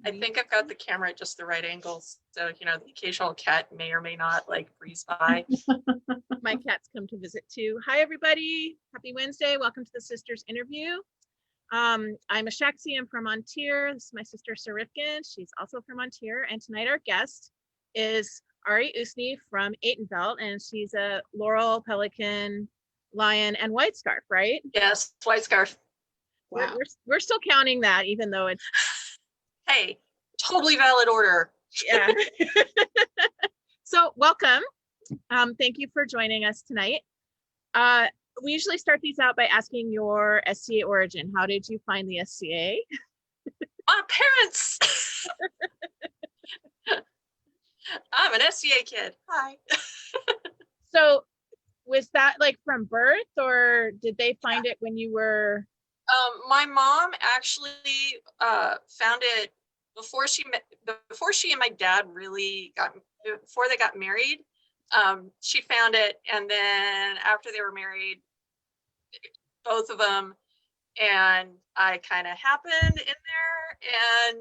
I think I've got the camera at just the right angles. So, you know, the occasional cat may or may not like breeze by. My cats come to visit too. Hi, everybody. Happy Wednesday. Welcome to the Sisters interview. I'm Ashaxi. I'm from Montier. This is my sister, Sarifkin. She's also from Montier. And tonight our guest is Ari Usni from Atenveldt. And she's a laurel, pelican, lion, and white scarf, right? Yes, white scarf. Wow. We're still counting that, even though it's... Hey, totally valid order. Yeah. So welcome. Thank you for joining us tonight. We usually start these out by asking your SCA origin. How did you find the SCA? My parents. I'm an SCA kid. Hi. So was that like from birth, or did they find it when you were... My mom actually found it before she and my dad before they got married. She found it, and then after they were married, both of them, and I kind of happened in there, and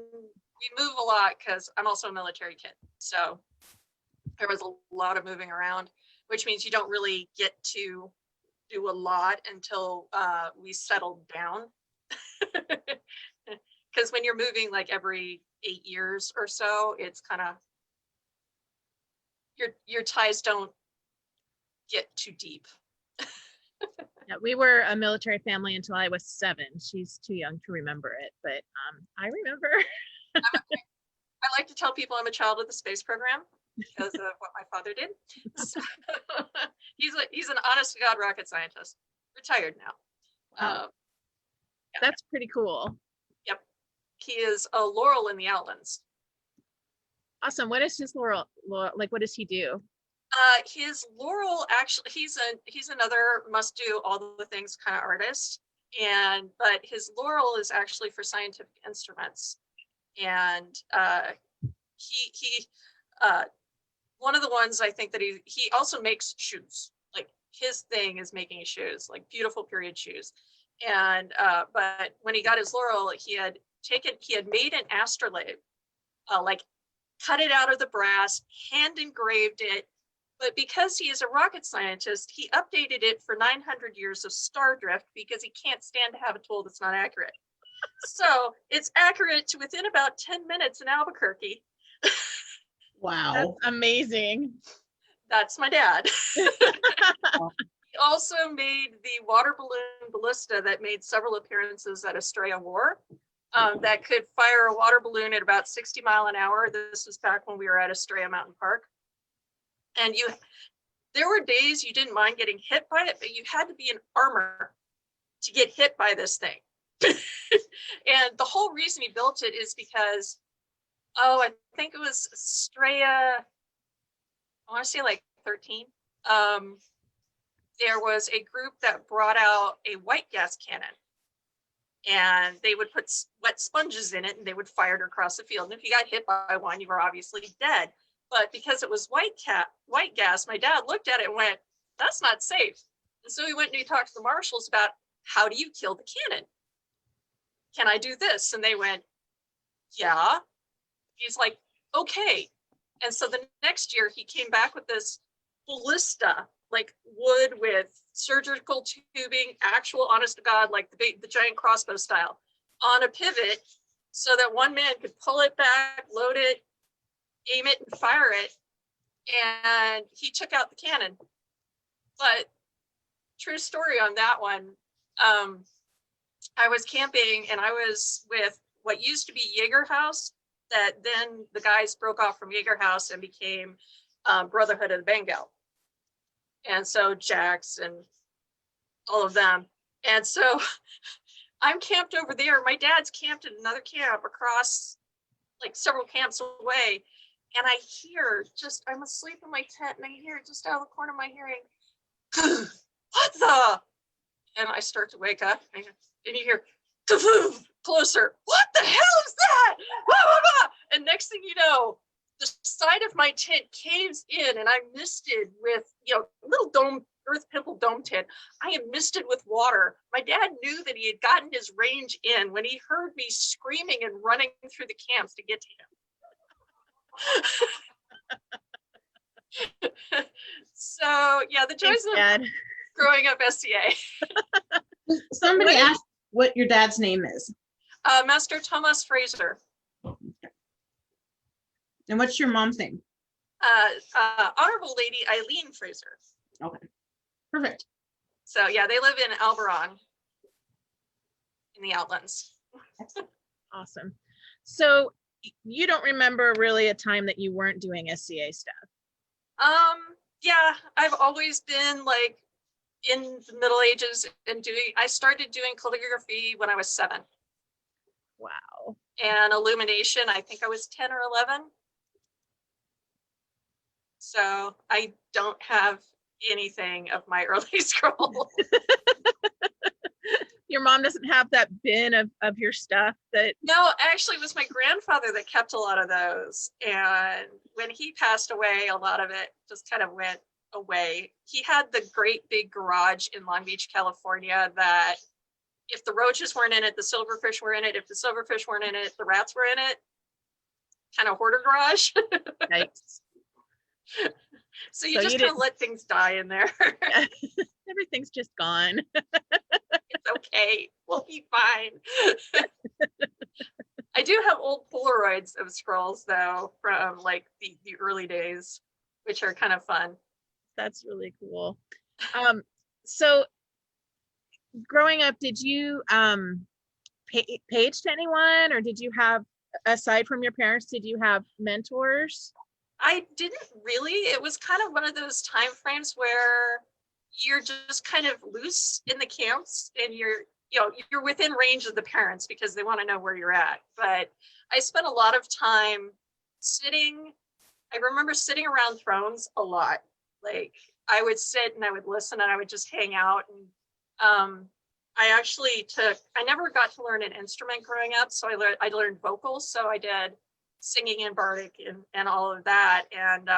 we move a lot because I'm also a military kid, so there was a lot of moving around, which means you don't really get to do a lot until we settled down. Because when you're moving like every 8 years or so, it's kind of your ties don't get too deep. Yeah, we were a military family until I was 7. She's too young to remember it, but I remember. I like to tell people I'm a child of the space program because of what my father did. So, he's an honest to God rocket scientist, retired now. Yeah. That's pretty cool. Yep, he is a Laurel in the Outlands. Awesome. What is his Laurel like? What does he do? His Laurel, actually, he's another must do all the things kind of artist, but his Laurel is actually for scientific instruments, and he one of the ones I think that he also makes shoes. Like his thing is making shoes, like beautiful period shoes, and but when he got his Laurel, he had made an astrolabe, like cut it out of the brass, hand engraved it. But because he is a rocket scientist, he updated it for 900 years of star drift because he can't stand to have a tool that's not accurate. So it's accurate to within about 10 minutes in Albuquerque. Wow. That's amazing. That's my dad. He also made the water balloon ballista that made several appearances at Estrella War. That could fire a water balloon at about 60 miles an hour. This was back when we were at Estrella Mountain Park. And there were days you didn't mind getting hit by it, but you had to be in armor to get hit by this thing. And the whole reason he built it is because, I think it was Estrella, I want to say like 13. There was a group that brought out a white gas cannon. And they would put wet sponges in it and they would fire it across the field. And if you got hit by one, you were obviously dead. But because it was white gas, my dad looked at it and went, that's not safe. And so he went and he talked to the marshals about, how do you kill the cannon? Can I do this? And they went, yeah. He's like, okay. And so the next year he came back with this ballista, like wood with surgical tubing, actual honest to God, like the giant crossbow style, on a pivot so that one man could pull it back, load it, aim it, and fire it. And he took out the cannon. But true story on that one, I was camping and I was with what used to be Jaeger House, that then the guys broke off from Jaeger House and became Brotherhood of the Bengal. And so Jax and all of them. And so I'm camped over there. My dad's camped in another camp across like several camps away. And I hear I'm asleep in my tent and I hear just out of the corner of my hearing, what the? And I start to wake up and you hear, closer. What the hell is that? And next thing you know, the side of my tent caves in and I'm misted with, little dome earth pimple dome tin. I am misted with water. My dad knew that he had gotten his range in when he heard me screaming and running through the camps to get to him. So yeah, the joys of growing up SCA. Somebody asked what your dad's name is. Master Thomas Fraser. And what's your mom's name? Honorable Lady Eileen Fraser. Okay, perfect. So yeah, they live in Alberon in the Outlands. Awesome. So you don't remember really a time that you weren't doing SCA stuff? Yeah, I've always been like in the Middle Ages and I started doing calligraphy when I was 7. Wow. And illumination, I think I was 10 or 11. So I don't have anything of my early scroll. Your mom doesn't have that bin of your stuff that... No, actually it was my grandfather that kept a lot of those. And when he passed away, a lot of it just kind of went away. He had the great big garage in Long Beach, California, that if the roaches weren't in it, the silverfish were in it. If the silverfish weren't in it, the rats were in it. Kind of hoarder garage. Nice. So you just kind of let things die in there. Everything's just gone. It's okay. We'll be fine. I do have old Polaroids of scrolls though, from like the early days, which are kind of fun. That's really cool. So growing up, did you page to anyone, or did you have, aside from your parents, did you have mentors? I didn't really. It was kind of one of those time frames where you're just kind of loose in the camps and you're within range of the parents because they want to know where you're at. But I spent a lot of time I remember sitting around thrones a lot. Like I would sit and I would listen and I would just hang out. And I never got to learn an instrument growing up. So I learned vocals. So I did singing and bardic and all of that. And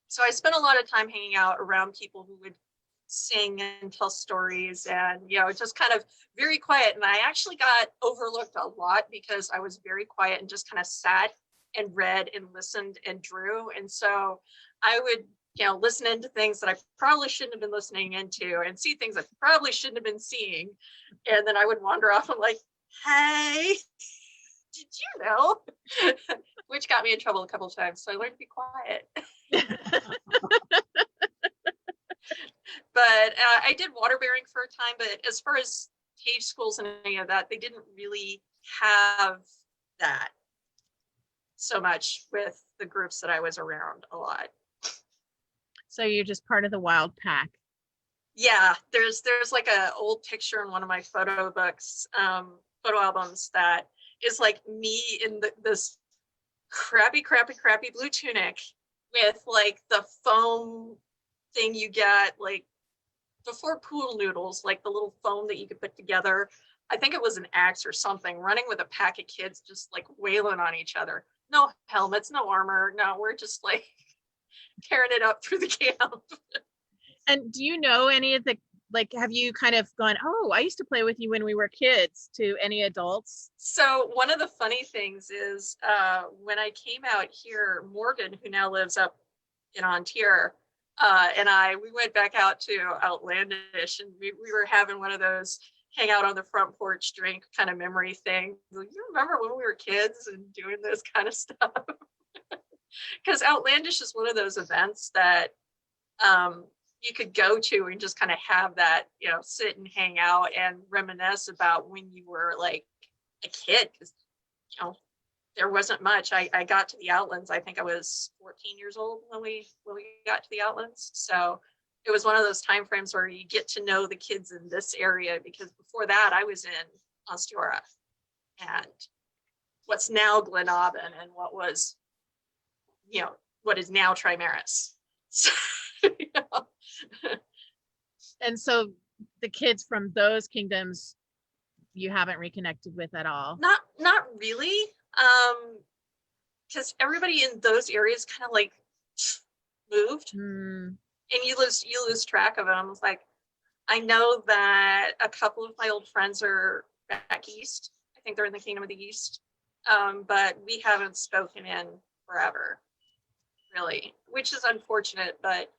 so I spent a lot of time hanging out around people who would sing and tell stories and, just kind of very quiet. And I actually got overlooked a lot because I was very quiet and just kind of sat and read and listened and drew. And so I would, listen into things that I probably shouldn't have been listening into and see things I probably shouldn't have been seeing. And then I would wander off and like, hey, did you know? Which got me in trouble a couple of times. So I learned to be quiet. But I did water bearing for a time. But as far as page schools and any of that, they didn't really have that so much with the groups that I was around a lot. So you're just part of the wild pack. Yeah, there's like a old picture in one of my photo books, photo albums that is like me in this crappy blue tunic with like the foam thing you get like before pool noodles, like the little foam that you could put together. I think it was an axe or something, running with a pack of kids just like wailing on each other. No helmets, no armor. No, we're just like tearing it up through the camp. And do you know any of the, like, have you kind of gone, oh, I used to play with you when we were kids, to any adults? So one of the funny things is when I came out here, Morgan, who now lives up in Ontier, and we went back out to Outlandish, and we were having one of those hang out on the front porch drink kind of memory thing. You remember when we were kids and doing this kind of stuff? Because Outlandish is one of those events that you could go to and just kind of have that, sit and hang out and reminisce about when you were like a kid. Because, there wasn't much. I got to the Outlands. I think I was 14 years old when we got to the Outlands. So it was one of those time frames where you get to know the kids in this area, because before that I was in Osceola and what's now Glenaben and what was, what is now Trimaris. So, And so the kids from those kingdoms you haven't reconnected with at all? Not really. Because everybody in those areas kind of like moved. and you lose track of them. It's like, I know that a couple of my old friends are back east. I think they're in the Kingdom of the East. But we haven't spoken in forever, really, which is unfortunate, but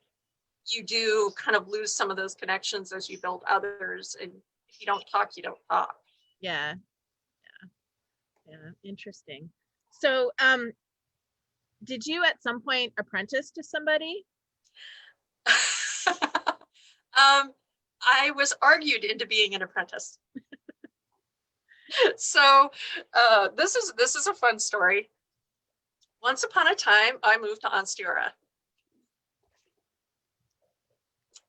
you do kind of lose some of those connections as you build others. And if you don't talk, you don't talk. Yeah. Interesting. So, did you at some point apprentice to somebody? I was argued into being an apprentice. So this is a fun story. Once upon a time, I moved to Anstira.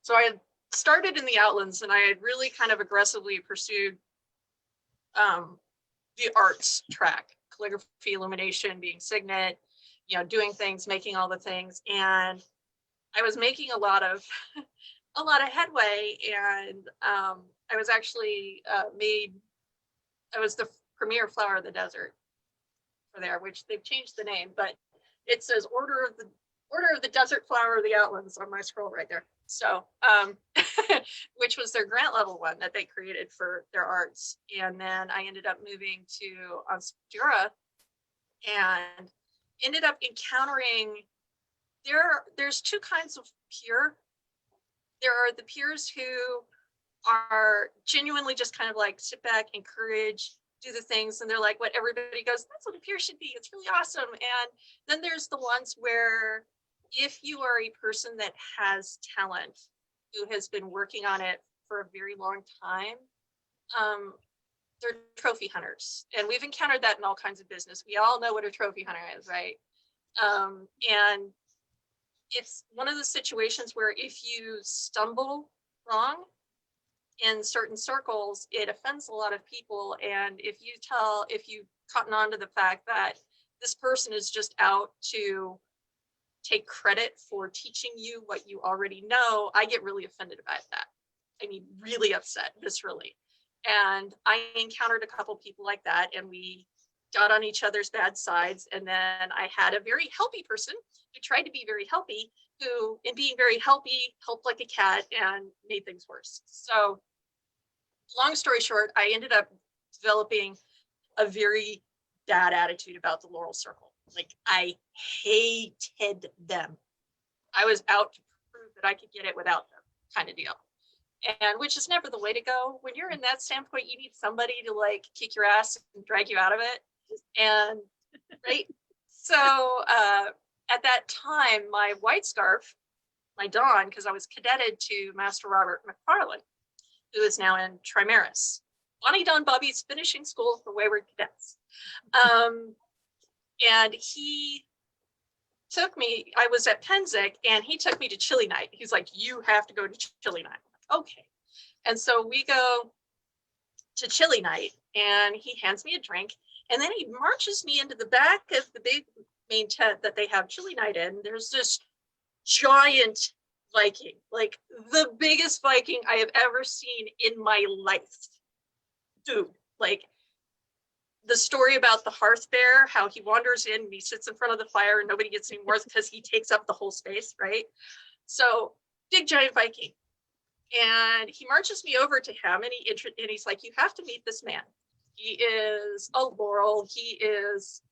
So I had started in the Outlands, and I had really kind of aggressively pursued the arts track, calligraphy, illumination, being signet, doing things, making all the things. And I was making a lot of headway, and I was actually I was the premier flower of the desert for there, which they've changed the name, but it says Order of the Desert Flower of the Outlands on my scroll right there. So, which was their grant level one that they created for their arts. And then I ended up moving to Anstira and ended up encountering, there's two kinds of peer. There are the peers who are genuinely just kind of like sit back, encourage, do the things, and they're like what everybody goes, that's what a peer should be, it's really awesome. And then there's the ones where if you are a person that has talent, who has been working on it for a very long time, they're trophy hunters. And we've encountered that in all kinds of business. We all know what a trophy hunter is, right? And it's one of the situations where if you stumble wrong in certain circles, it offends a lot of people. And if you cotton on to the fact that this person is just out to take credit for teaching you what you already know, I get really offended about that. I mean, really upset, viscerally. And I encountered a couple people like that, and we got on each other's bad sides. And then I had a very helpy person who tried to be very helpy, who, in being very helpy, helped like a cat and made things worse. So long story short, I ended up developing a very bad attitude about the Laurel Circle. Like, I hated them. I was out to prove that I could get it without them, kind of deal. And which is never the way to go. When you're in that standpoint, you need somebody to like kick your ass and drag you out of it. And right. So at that time, my white scarf, my Dawn, because I was cadetted to Master Robert McFarland, who is now in Trimaris. Bonnie Dawn Bobby's finishing school for wayward cadets. And he took me, I was at Penzic, and he took me to Chili Night. He's like, you have to go to Chili Night. Like, okay. And so we go to Chili Night, and he hands me a drink, and then he marches me into the back of the big main tent that they have Chili Night in. There's this giant Viking, like the biggest Viking I have ever seen in my life. Dude, like, the story about the hearth bear, how he wanders in and he sits in front of the fire and nobody gets any more because he takes up the whole space, right? So big giant Viking. And he marches me over to him, and he's like, you have to meet this man. He is a laurel. He is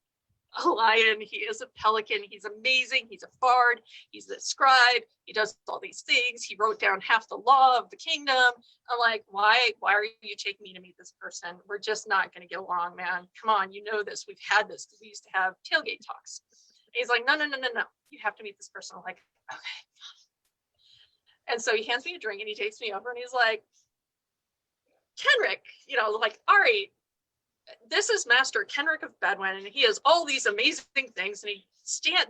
a lion. He is a pelican. He's amazing. He's a bard. He's a scribe. He does all these things. He wrote down half the law of the kingdom. I'm like, why are you taking me to meet this person? We're just not going to get along, man. Come on, you know this. We've had this because we used to have tailgate talks. And he's like, no. You have to meet this person. I'm like, okay. And so he hands me a drink and he takes me over and he's like, Kenrick, like, Ari, this is Master Kenrick of Bedouin, and he has all these amazing things. And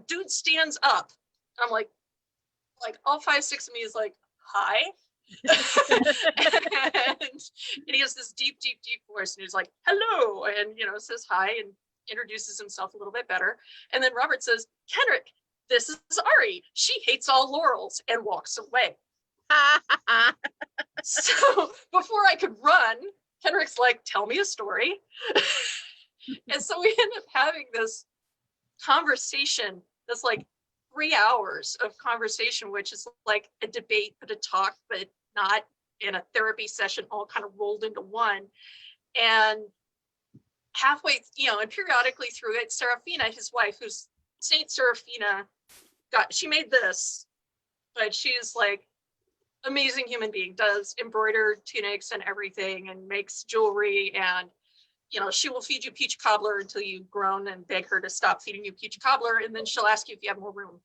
dude stands up. I'm like all 5'6" of me is like, hi. and he has this deep voice, and he's like, hello, and says hi and introduces himself a little bit better. And then Robert says, Kenrick, this is Ari. She hates all laurels, and walks away. So before I could run, Kenrick's like, tell me a story. And so we end up having this conversation, this like 3 hours of conversation, which is like a debate, but a talk, but not in a therapy session, all kind of rolled into one. And halfway, and periodically through it, Serafina, his wife, who's Saint Serafina, she made this, but she's like amazing human being, does embroidered tunics and everything and makes jewelry, and she will feed you peach cobbler until you groan and beg her to stop feeding you peach cobbler, and then she'll ask you if you have more room.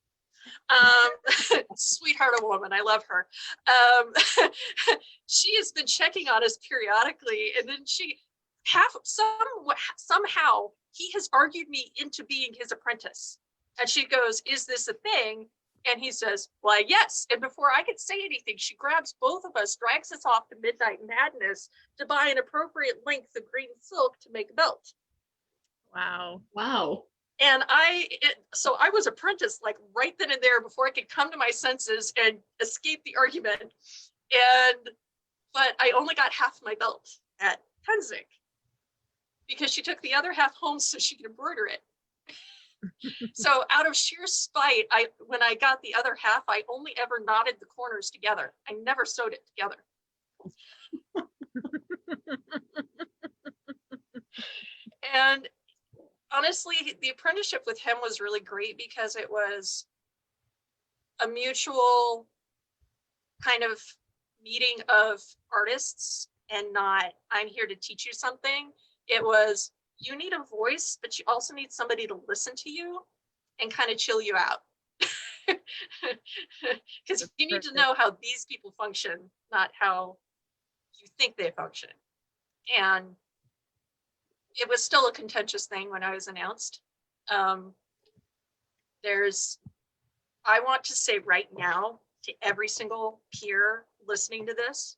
Sweetheart of a woman, I love her. She has been checking on us periodically, and then somehow he has argued me into being his apprentice, and she goes, "Is this a thing?" And he says, "Why, yes." And before I could say anything, she grabs both of us, drags us off to Midnight Madness to buy an appropriate length of green silk to make a belt. Wow. Wow. And so I was apprenticed like right then and there before I could come to my senses and escape the argument. But I only got half my belt at Penzig because she took the other half home so she could embroider it. So out of sheer spite, when I got the other half, I only ever knotted the corners together. I never sewed it together. And honestly, the apprenticeship with him was really great because it was a mutual kind of meeting of artists and not, I'm here to teach you something. It was, you need a voice, but you also need somebody to listen to you and kind of chill you out. Because you need to know how these people function, not how you think they function. And it was still a contentious thing when I was announced. I want to say right now to every single peer listening to this,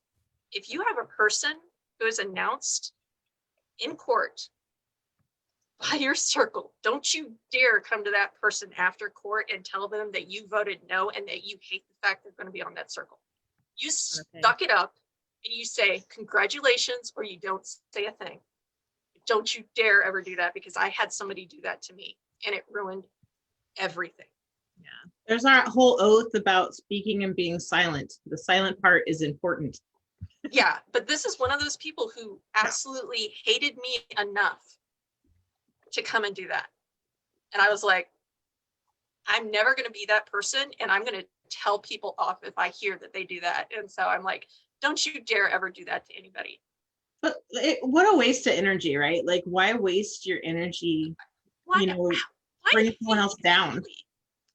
if you have a person who is announced in court by your circle, don't you dare come to that person after court and tell them that you voted no and that you hate the fact they're going to be on that circle. You stuck it up and you say congratulations, or you don't say a thing. Don't you dare ever do that, because I had somebody do that to me and it ruined everything. Yeah. There's our whole oath about speaking and being silent. The silent part is important. Yeah, but this is one of those people who absolutely hated me enough to come and do that. And I was like, I'm never going to be that person, and I'm going to tell people off if I hear that they do that. And so I'm like, don't you dare ever do that to anybody. But what a waste of energy, right? Like, why waste your energy, bringing someone else down?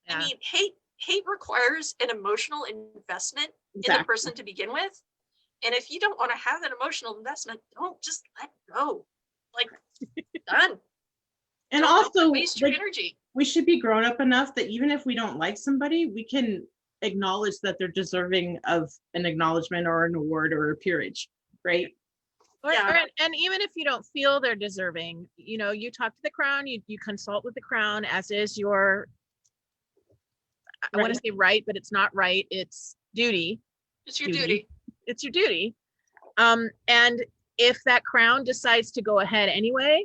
Yeah. I mean, hate requires an emotional investment in the person to begin with. And if you don't want to have that emotional investment, don't, just let go. Like, done. And don't also, waste your energy. We should be grown up enough that even if we don't like somebody, we can acknowledge that they're deserving of an acknowledgement or an award or a peerage, right? And even if you don't feel they're deserving, you talk to the crown, you consult with the crown, as is your, I want to say right, but it's not right. It's duty. It's your duty. It's your duty. And if that crown decides to go ahead anyway,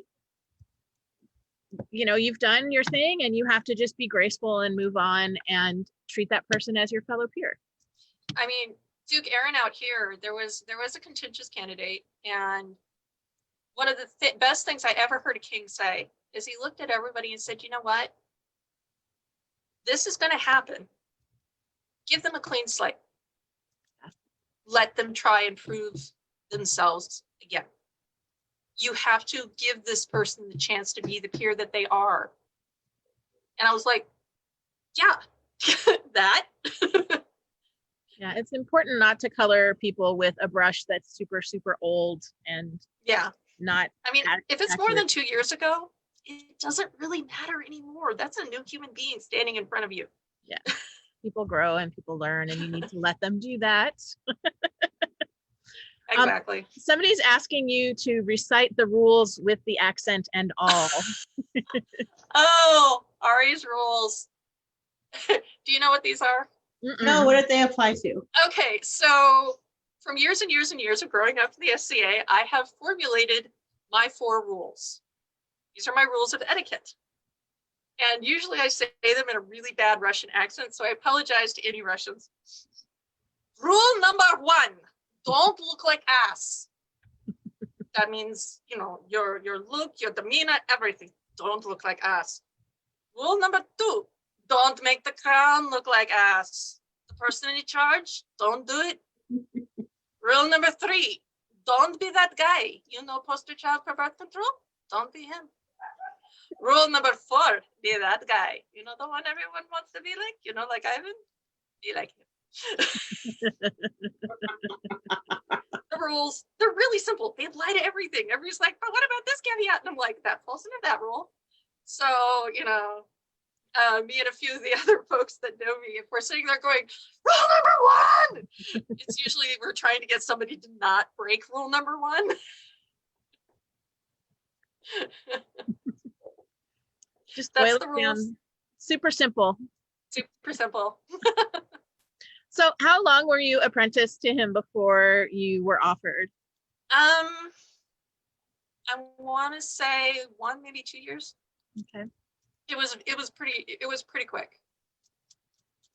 you've done your thing, and you have to just be graceful and move on and treat that person as your fellow peer. I mean, Duke Aaron out here, there was a contentious candidate, and one of the best things I ever heard a king say is he looked at everybody and said, you know what? This is going to happen. Give them a clean slate. Let them try and prove themselves again. You have to give this person the chance to be the peer that they are. And I was like, yeah, that. Yeah, it's important not to color people with a brush that's super, super old and not. I mean, if it's more than 2 years ago, it doesn't really matter anymore. That's a new human being standing in front of you. Yeah, people grow and people learn, and you need to let them do that. Exactly. Somebody's asking you to recite the rules with the accent and all. Oh, Ari's rules. Do you know what these are? No, what did they apply to? Okay, so from years and years and years of growing up in the SCA, I have formulated my 4 rules. These are my rules of etiquette. And usually I say them in a really bad Russian accent, so I apologize to any Russians. Rule number 1, don't look like ass. That means, you know, your look, your demeanor, everything. Don't look like ass. Rule number 2, don't make the crown look like ass. The person in charge, don't do it. Rule number 3, don't be that guy. You know, poster child for birth control? Don't be him. Rule number 4, be that guy. You know, the one everyone wants to be like, you know, like Ivan? Be like him. The rules, they're really simple. They apply to everything. Everybody's like, but what about this caveat? And I'm like, that falls into that rule. So, you know, me and a few of the other folks that know me, if we're sitting there going, rule number 1, it's usually we're trying to get somebody to not break rule number 1. Just That's boil the it rules. down. Super simple. Super simple. So how long were you apprenticed to him before you were offered? I want to say 1, maybe 2 years. Okay. It was pretty quick.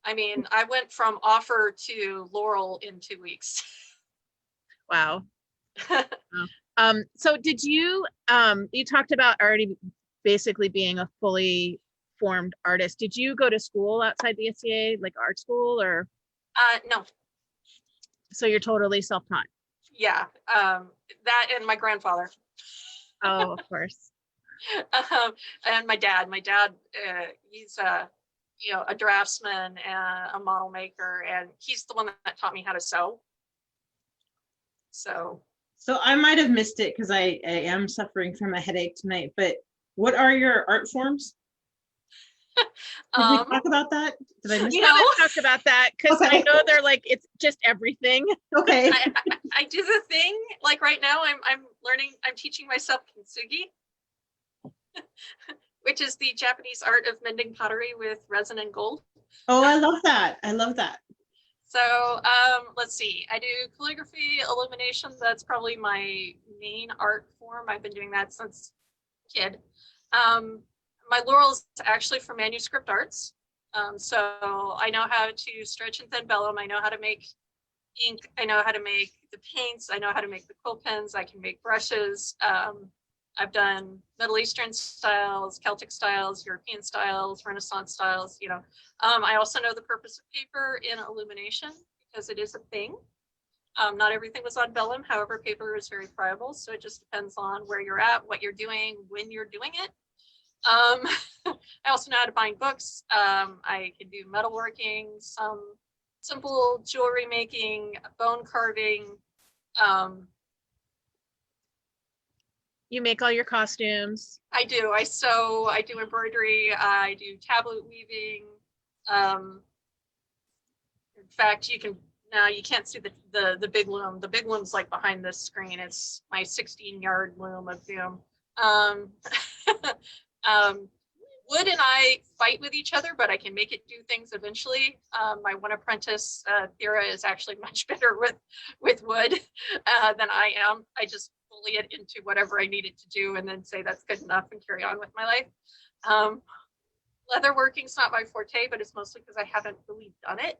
I mean, I went from offer to Laurel in 2 weeks. Wow. So did you, you talked about already basically being a fully formed artist. Did you go to school outside the SCA, like art school, or? No. So you're totally self-taught? Yeah. That and my grandfather. Oh, of course. And my dad, he's you know, a draftsman and a model maker, and he's the one that taught me how to sew. So I might have missed it because I am suffering from a headache tonight, but what are your art forms? Did we talk about that? Did I miss We that? haven't talked about that because I know they're like, it's just everything. Okay. I do the thing, like right now I'm teaching myself kintsugi, which is the Japanese art of mending pottery with resin and gold. Oh, I love that. I love that. So let's see, I do calligraphy, illumination. That's probably my main art form. I've been doing that since kid. My Laurel is actually for manuscript arts. So I know how to stretch and thin vellum. I know how to make ink. I know how to make the paints. I know how to make the quill pens. I can make brushes. I've done Middle Eastern styles, Celtic styles, European styles, Renaissance styles, you know. I also know the purpose of paper in illumination because it is a thing. Not everything was on vellum. However, paper is very friable. So it just depends on where you're at, what you're doing, when you're doing it. I also know how to bind books. I can do metalworking, some simple jewelry making, bone carving. You make all your costumes. I do. I sew. I do embroidery. I do tablet weaving. In fact, you can't see the big loom. The big loom's like behind this screen. It's my 16-yard loom of doom. Wood and I fight with each other, but I can make it do things eventually. My one apprentice, Thera, is actually much better with wood than I am. I just bully it into whatever I need it to do and then say that's good enough and carry on with my life. Leather working's not my forte, but it's mostly because I haven't really done it.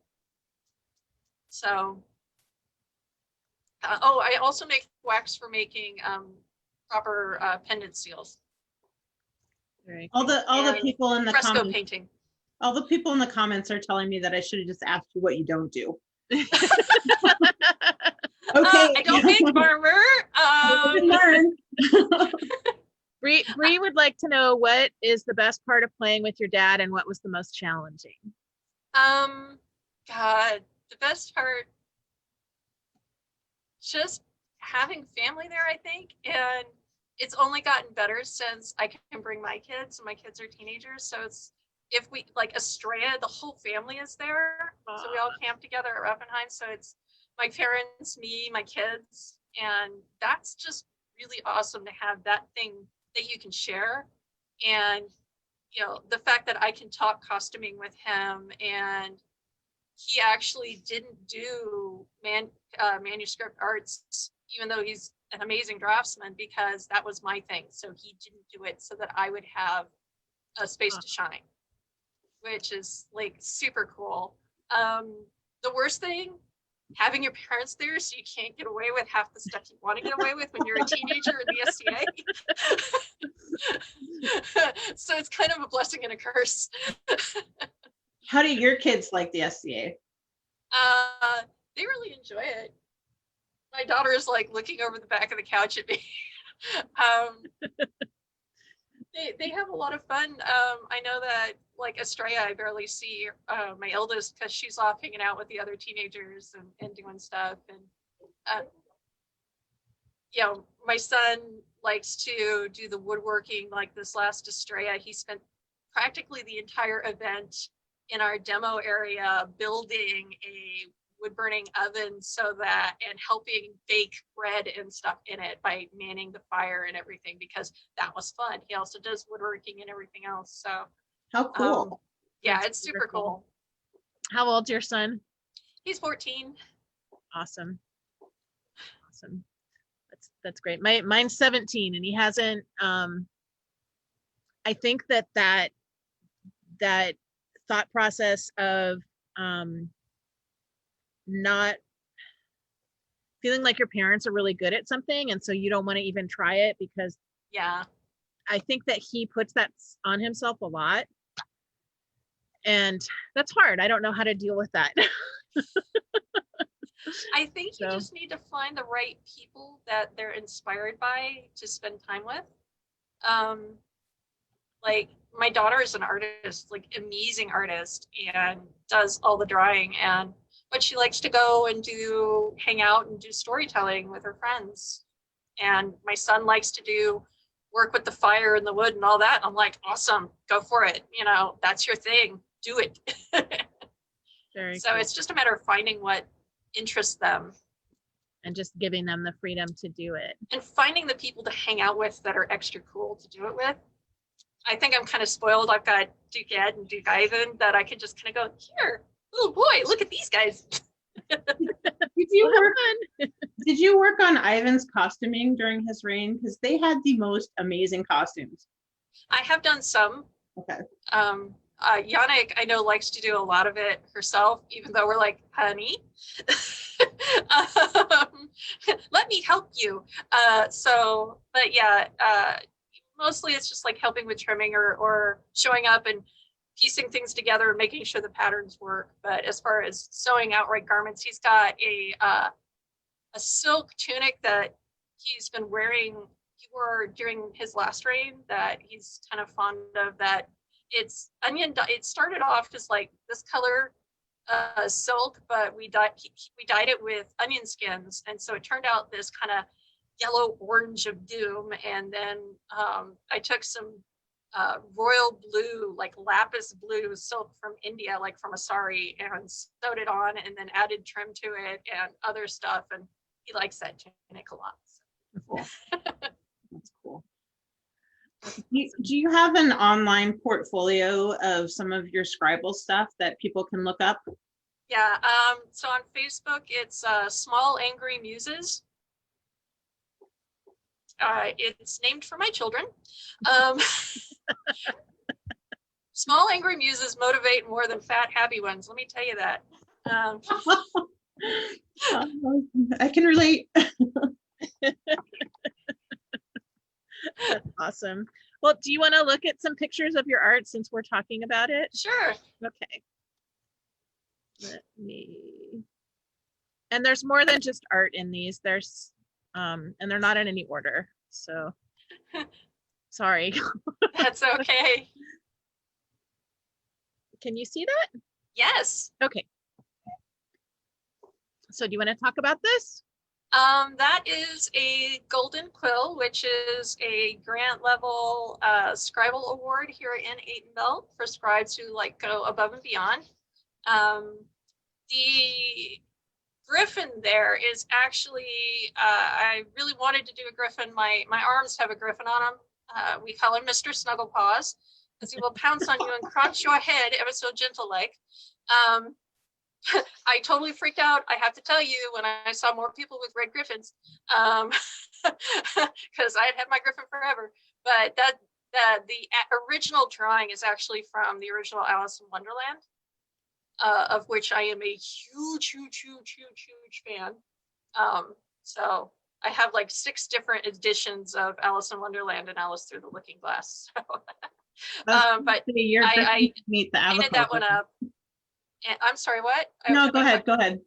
So, I also make wax for making proper pendant seals. Right. All the people in the fresco comments, painting. all the people in the comments are telling me that I should have just asked you what you don't do. Okay. I don't make armor. Learn. Bree would like to know what is the best part of playing with your dad and what was the most challenging? God, the best part, just having family there, I think. And it's only gotten better since I can bring my kids, and my kids are teenagers. So it's, if we, like Estrella, the whole family is there. So we all camp together at Raffenheim. So it's my parents, me, my kids. And that's just really awesome to have that thing that you can share. And, you know, the fact that I can talk costuming with him, and he actually didn't do manuscript arts, even though he's an amazing draftsman, because that was my thing. So he didn't do it so that I would have a space to shine, which is like super cool. The worst thing, having your parents there so you can't get away with half the stuff you want to get away with when you're a teenager in the SCA. So it's kind of a blessing and a curse. How do your kids like the SCA? They really enjoy it. My daughter is like looking over the back of the couch at me. They have a lot of fun. I know that like Estrella, I barely see my eldest because she's off hanging out with the other teenagers and doing stuff. And you know, my son likes to do the woodworking. Like this last Estrella, he spent practically the entire event in our demo area building a wood burning oven so that and helping bake bread and stuff in it by manning the fire and everything, because that was fun. He also does woodworking and everything else. So How cool. Yeah, it's super cool. How old's your son? He's 14. Awesome. That's great. Mine's 17 and he hasn't I think that thought process of not feeling like your parents are really good at something and so you don't want to even try it, because yeah, I think that he puts that on himself a lot, and that's hard. I don't know how to deal with that. I think you just need to find the right people that they're inspired by to spend time with. Like my daughter is an artist, like amazing artist, and does all the drawing, but she likes to go and hang out and do storytelling with her friends. And my son likes to work with the fire and the wood and all that. I'm like, awesome, go for it. You know, that's your thing, do it. So cool. It's just a matter of finding what interests them. And just giving them the freedom to do it. And finding the people to hang out with that are extra cool to do it with. I think I'm kind of spoiled. I've got Duke Ed and Duke Ivan that I can just kind of go, here, little boy, look at these guys. Did you work on Ivan's costuming during his reign? Because they had the most amazing costumes. I have done some. Okay. Yannick, I know, likes to do a lot of it herself, even though we're like, honey, let me help you. But yeah, mostly it's just like helping with trimming or showing up and piecing things together and making sure the patterns work. But as far as sewing outright garments, he's got a silk tunic that he's been wearing. He wore during his last reign that he's kind of fond of. That it's onion. It started off as like this color silk, but we dyed it with onion skins, and so it turned out this kind of yellow orange of doom. And then I took some royal blue, like lapis blue silk from India, like from a sari, and sewed it on and then added trim to it and other stuff. And he likes that tunic a lot. So. Cool. That's cool. Do you have an online portfolio of some of your Scribble stuff that people can look up? Yeah. So on Facebook, it's Small Angry Muses. It's named for my children. Small angry muses motivate more than fat happy ones. Let me tell you that. I can relate. That's awesome. Well, do you want to look at some pictures of your art since we're talking about it? Sure. Okay. Let me. And there's more than just art in these. There's and they're not in any order. So sorry. That's okay. Can you see that? Yes. Okay. So do you want to talk about this? That is a Golden Quill, which is a grant level Scribble Award here in Atenveldt for scribes who like go above and beyond. The griffin there is actually, I really wanted to do a griffin. My arms have a griffin on them. We call him Mr. Snugglepaws, because he will pounce on you and crunch your head ever so gentle like. I totally freaked out, I have to tell you, when I saw more people with red griffins, because I had my griffin forever. But original drawing is actually from the original Alice in Wonderland, of which I am a huge fan. So I have like 6 different editions of Alice in Wonderland and Alice Through the Looking Glass. So, but I meet the painted that one up. And I'm sorry, what? No, go ahead. Go ahead.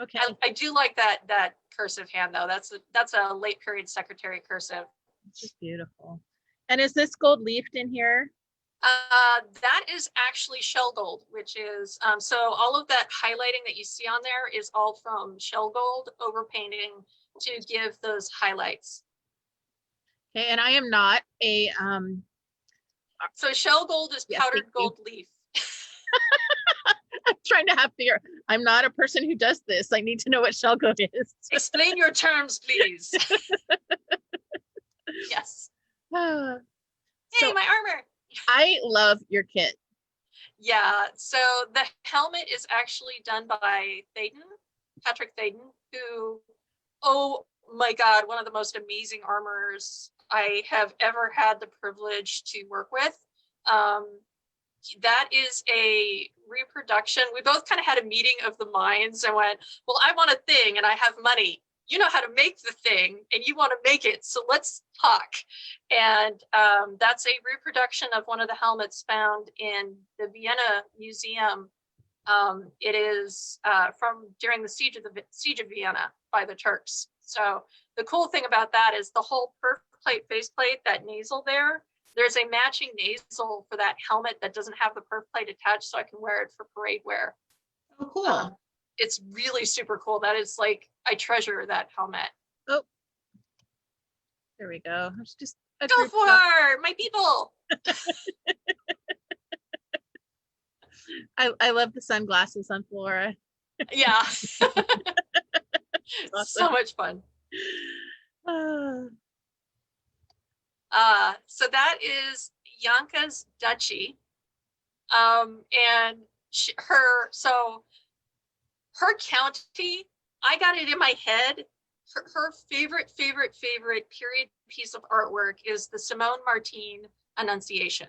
Okay. I do like that cursive hand though. That's a late period secretary cursive. It's just beautiful. And is this gold leafed in here? That is actually shell gold, which is so all of that highlighting that you see on there is all from shell gold overpainting to give those highlights. Okay, and I am not a So shell gold is powdered gold leaf. I'm trying to have fear. I'm not a person who does this. I need to know what shell gold is. Explain your terms, please. Yes. Hey, my armor. I love your kit. Yeah, so the helmet is actually done by Patrick Thaden, who, oh my God, one of the most amazing armorers I have ever had the privilege to work with. That is a reproduction. We both kind of had a meeting of the minds and went, well, I want a thing and I have money. You know how to make the thing and you want to make it, so let's talk. And that's a reproduction of one of the helmets found in the Vienna Museum. It is from during the siege of Vienna by the Turks. So the cool thing about that is the whole perf plate, faceplate, that nasal there's a matching nasal for that helmet that doesn't have the perf plate attached, so I can wear it for parade wear. Oh, cool. It's really super cool. That is like, I treasure that helmet. Oh, there we go. It's just go for my people. I love the sunglasses on Flora. Yeah. Awesome. So much fun. So that is Yanka's duchy. And her county, I got it in my head. Her favorite period piece of artwork is the Simone Martin Annunciation.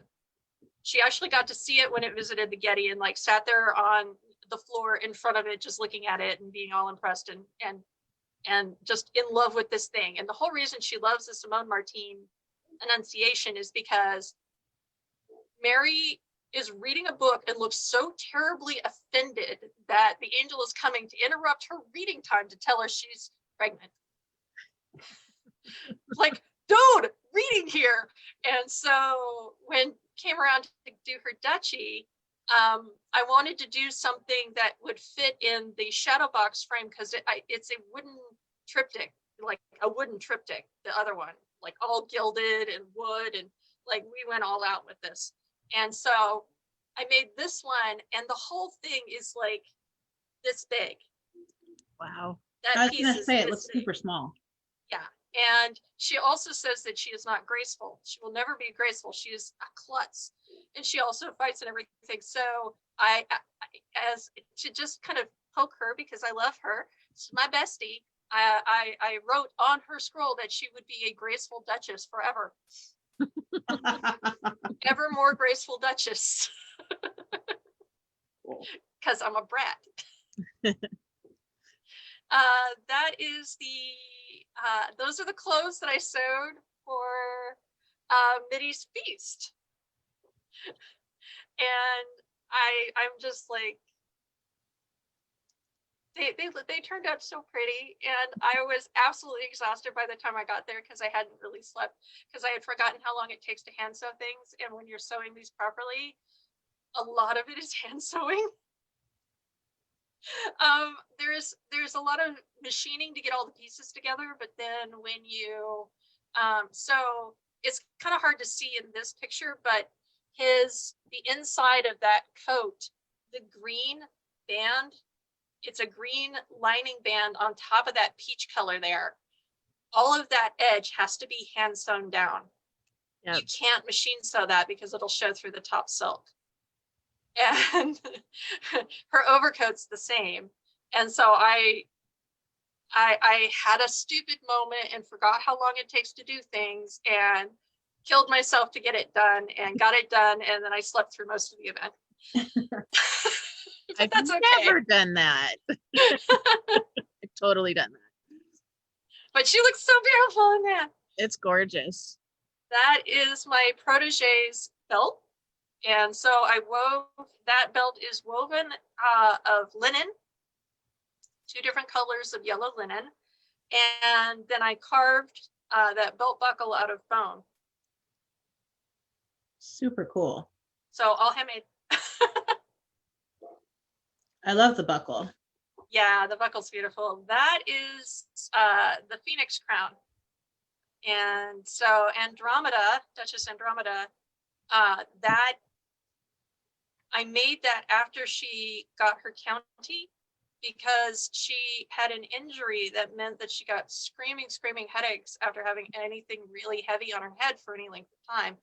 She actually got to see it when it visited the Getty and like sat there on the floor in front of it, just looking at it and being all impressed and just in love with this thing. And the whole reason she loves the Simone Martin Annunciation is because Mary is reading a book and looks so terribly offended that the angel is coming to interrupt her reading time to tell her she's pregnant. Like, dude, reading here. And so when came around to do her duchy, I wanted to do something that would fit in the shadow box frame because it's a wooden triptych, like a wooden triptych, the other one, like all gilded and wood, and like we went all out with this. And so I made this one, and the whole thing is like this big. Wow. I was going to say it looks super small. Yeah. And she also says that she is not graceful. She will never be graceful. She is a klutz. And she also fights and everything. So I as to just kind of poke her because I love her, she's my bestie. I wrote on her scroll that she would be a graceful duchess forever. Ever more graceful duchess. Because I'm a brat. That is those are the clothes that I sewed for Mitty's feast. And I'm just like, they turned out so pretty, and I was absolutely exhausted by the time I got there because I hadn't really slept because I had forgotten how long it takes to hand sew things, and when you're sewing these properly, a lot of it is hand sewing. There's a lot of machining to get all the pieces together, but then when you so it's kind of hard to see in this picture, but the inside of that coat, the green band, it's a green lining band on top of that peach color there. All of that edge has to be hand sewn down. Yep. You can't machine sew that because it'll show through the top silk. And her overcoat's the same. And so I I had a stupid moment and forgot how long it takes to do things and killed myself to get it done and got it done. And then I slept through most of the event. But I've that's okay. never done that. I've totally done that. But she looks so beautiful in that. It's gorgeous. That is my protege's belt. And so I wove, that belt is woven of linen, 2 different colors of yellow linen. And then I carved that belt buckle out of bone. Super cool. So all handmade. I love the buckle. Yeah, the buckle's beautiful. That is the Phoenix crown. And so Andromeda, Duchess Andromeda, that I made that after she got her county because she had an injury that meant that she got screaming headaches after having anything really heavy on her head for any length of time.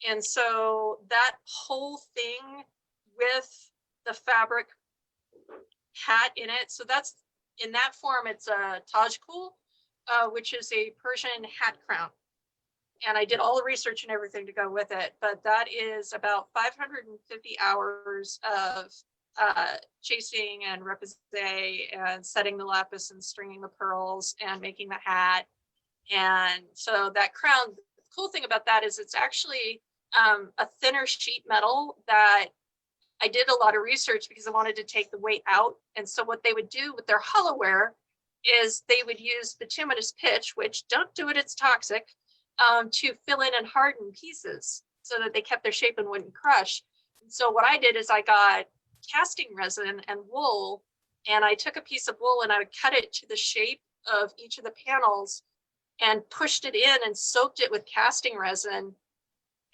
And so that whole thing with the fabric hat in it, so that's in that form, it's a Tajkul, which is a Persian hat crown. And I did all the research and everything to go with it, but that is about 550 hours of chasing and repoussé and setting the lapis and stringing the pearls and making the hat. And so that crown, the cool thing about that is it's actually a thinner sheet metal that I did a lot of research because I wanted to take the weight out. And so what they would do with their hollowware is they would use bituminous pitch, which don't do it, it's toxic, to fill in and harden pieces so that they kept their shape and wouldn't crush. And so what I did is I got casting resin and wool, and I took a piece of wool and I would cut it to the shape of each of the panels and pushed it in and soaked it with casting resin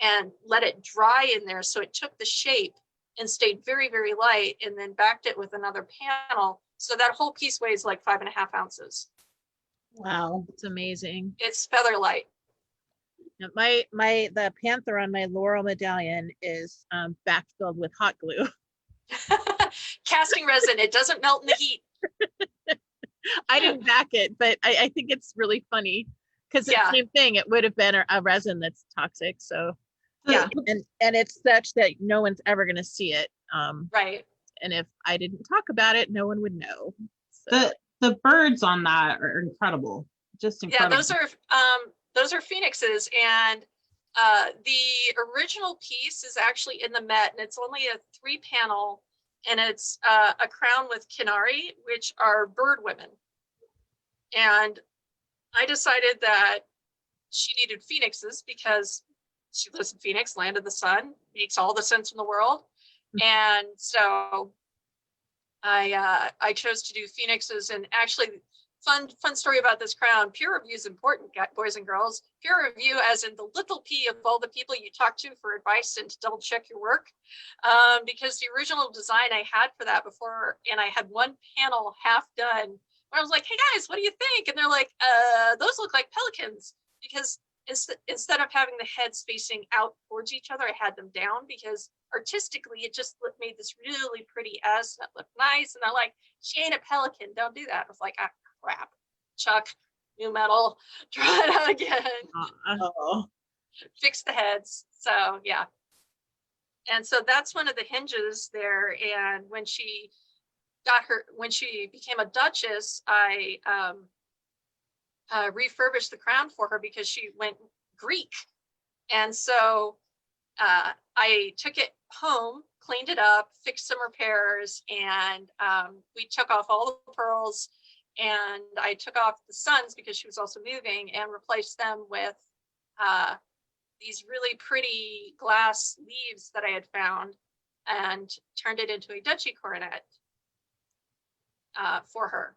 and let it dry in there. So it took the shape and stayed very, very light, and then backed it with another panel. So that whole piece weighs like 5.5 ounces. Wow. It's amazing. It's feather light. Now, the panther on my laurel medallion is backfilled with hot glue. Casting resin, it doesn't melt in the heat. I didn't back it, but I think it's really funny because it's the same thing. It would have been a resin that's toxic. So Yeah. And it's such that no one's ever going to see it. Right. And if I didn't talk about it, no one would know. So. The birds on that are incredible. Just incredible. Yeah, those are phoenixes, and the original piece is actually in the Met, and it's only a 3-panel, and it's a crown with kinari, which are bird women. And I decided that she needed phoenixes because she lives in Phoenix, land of the sun, makes all the sense in the world. And so I chose to do phoenixes. And actually, fun story about this crown, peer review is important, boys and girls. Peer review as in the little p of all the people you talk to for advice and to double check your work. Because the original design I had for that before, and I had one panel half done, I was like, hey guys, what do you think? And they're like, those look like pelicans, because instead of having the heads facing out towards each other, I had them down because artistically it just made this really pretty S that looked nice. And they're like, she ain't a pelican, don't do that. I was like, ah, crap, Chuck, new metal, try it out again. Fix the heads. So yeah. And so that's one of the hinges there. And when she became a duchess, I refurbished the crown for her because she went Greek. And so I took it home, cleaned it up, fixed some repairs, and we took off all the pearls, and I took off the suns because she was also moving, and replaced them with these really pretty glass leaves that I had found, and turned it into a duchy coronet for her.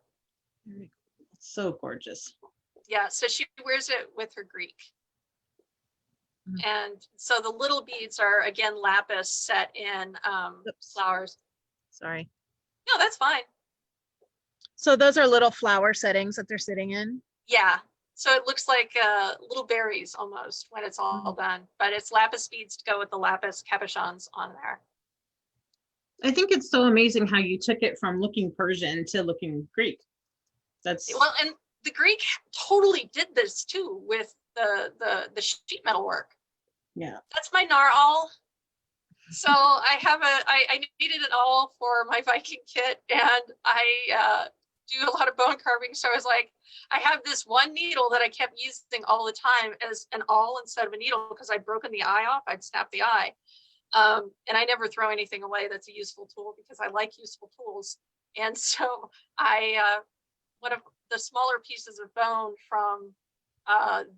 So gorgeous. Yeah, so she wears it with her Greek. And so the little beads are, again, lapis set in flowers. Sorry. No, that's fine. So those are little flower settings that they're sitting in? Yeah. So it looks like little berries almost when it's all done. But it's lapis beads to go with the lapis cabochons on there. I think it's so amazing how you took it from looking Persian to looking Greek. That's Well, and the Greek totally did this too with the sheet metal work. yeah. That's my narwhal. So I needed an awl for my Viking kit, and I do a lot of bone carving. So I was like, I have this one needle that I kept using all the time as an awl instead of a needle because I'd broken the eye off. I'd snap the eye. And I never throw anything away that's a useful tool because I like useful tools. And so one of the smaller pieces of bone from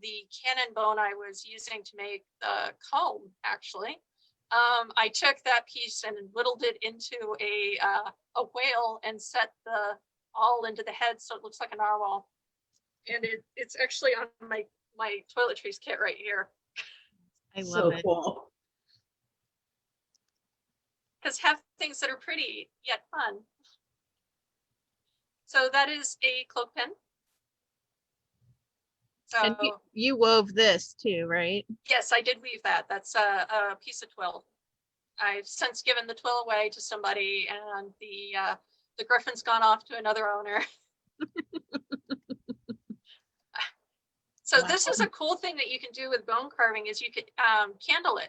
the cannon bone I was using to make the comb, actually, I took that piece and whittled it into a whale and set the awl into the head so it looks like a narwhal. And it's actually on my toiletries kit right here. I love so it. cool. Because have things that are pretty yet fun. So that is a cloak pin. So And you wove this too, right? yes, I did weave that. That's a piece of twill. I've since given the twill away to somebody, and the griffin's gone off to another owner. So Wow. this is a cool thing that you can do with bone carving is you could candle it.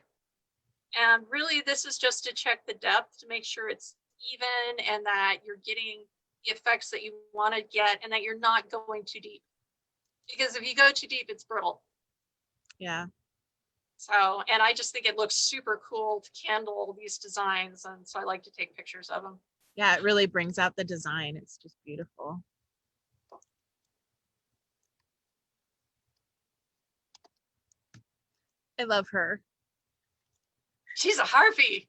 And really this is just to check the depth to make sure it's even and that you're getting the effects that you want to get and that you're not going too deep. Because if you go too deep, it's brittle. Yeah. So, and I just think it looks super cool to candle these designs. And so I like to take pictures of them. Yeah, it really brings out the design. It's just beautiful. I love her. She's a harpy.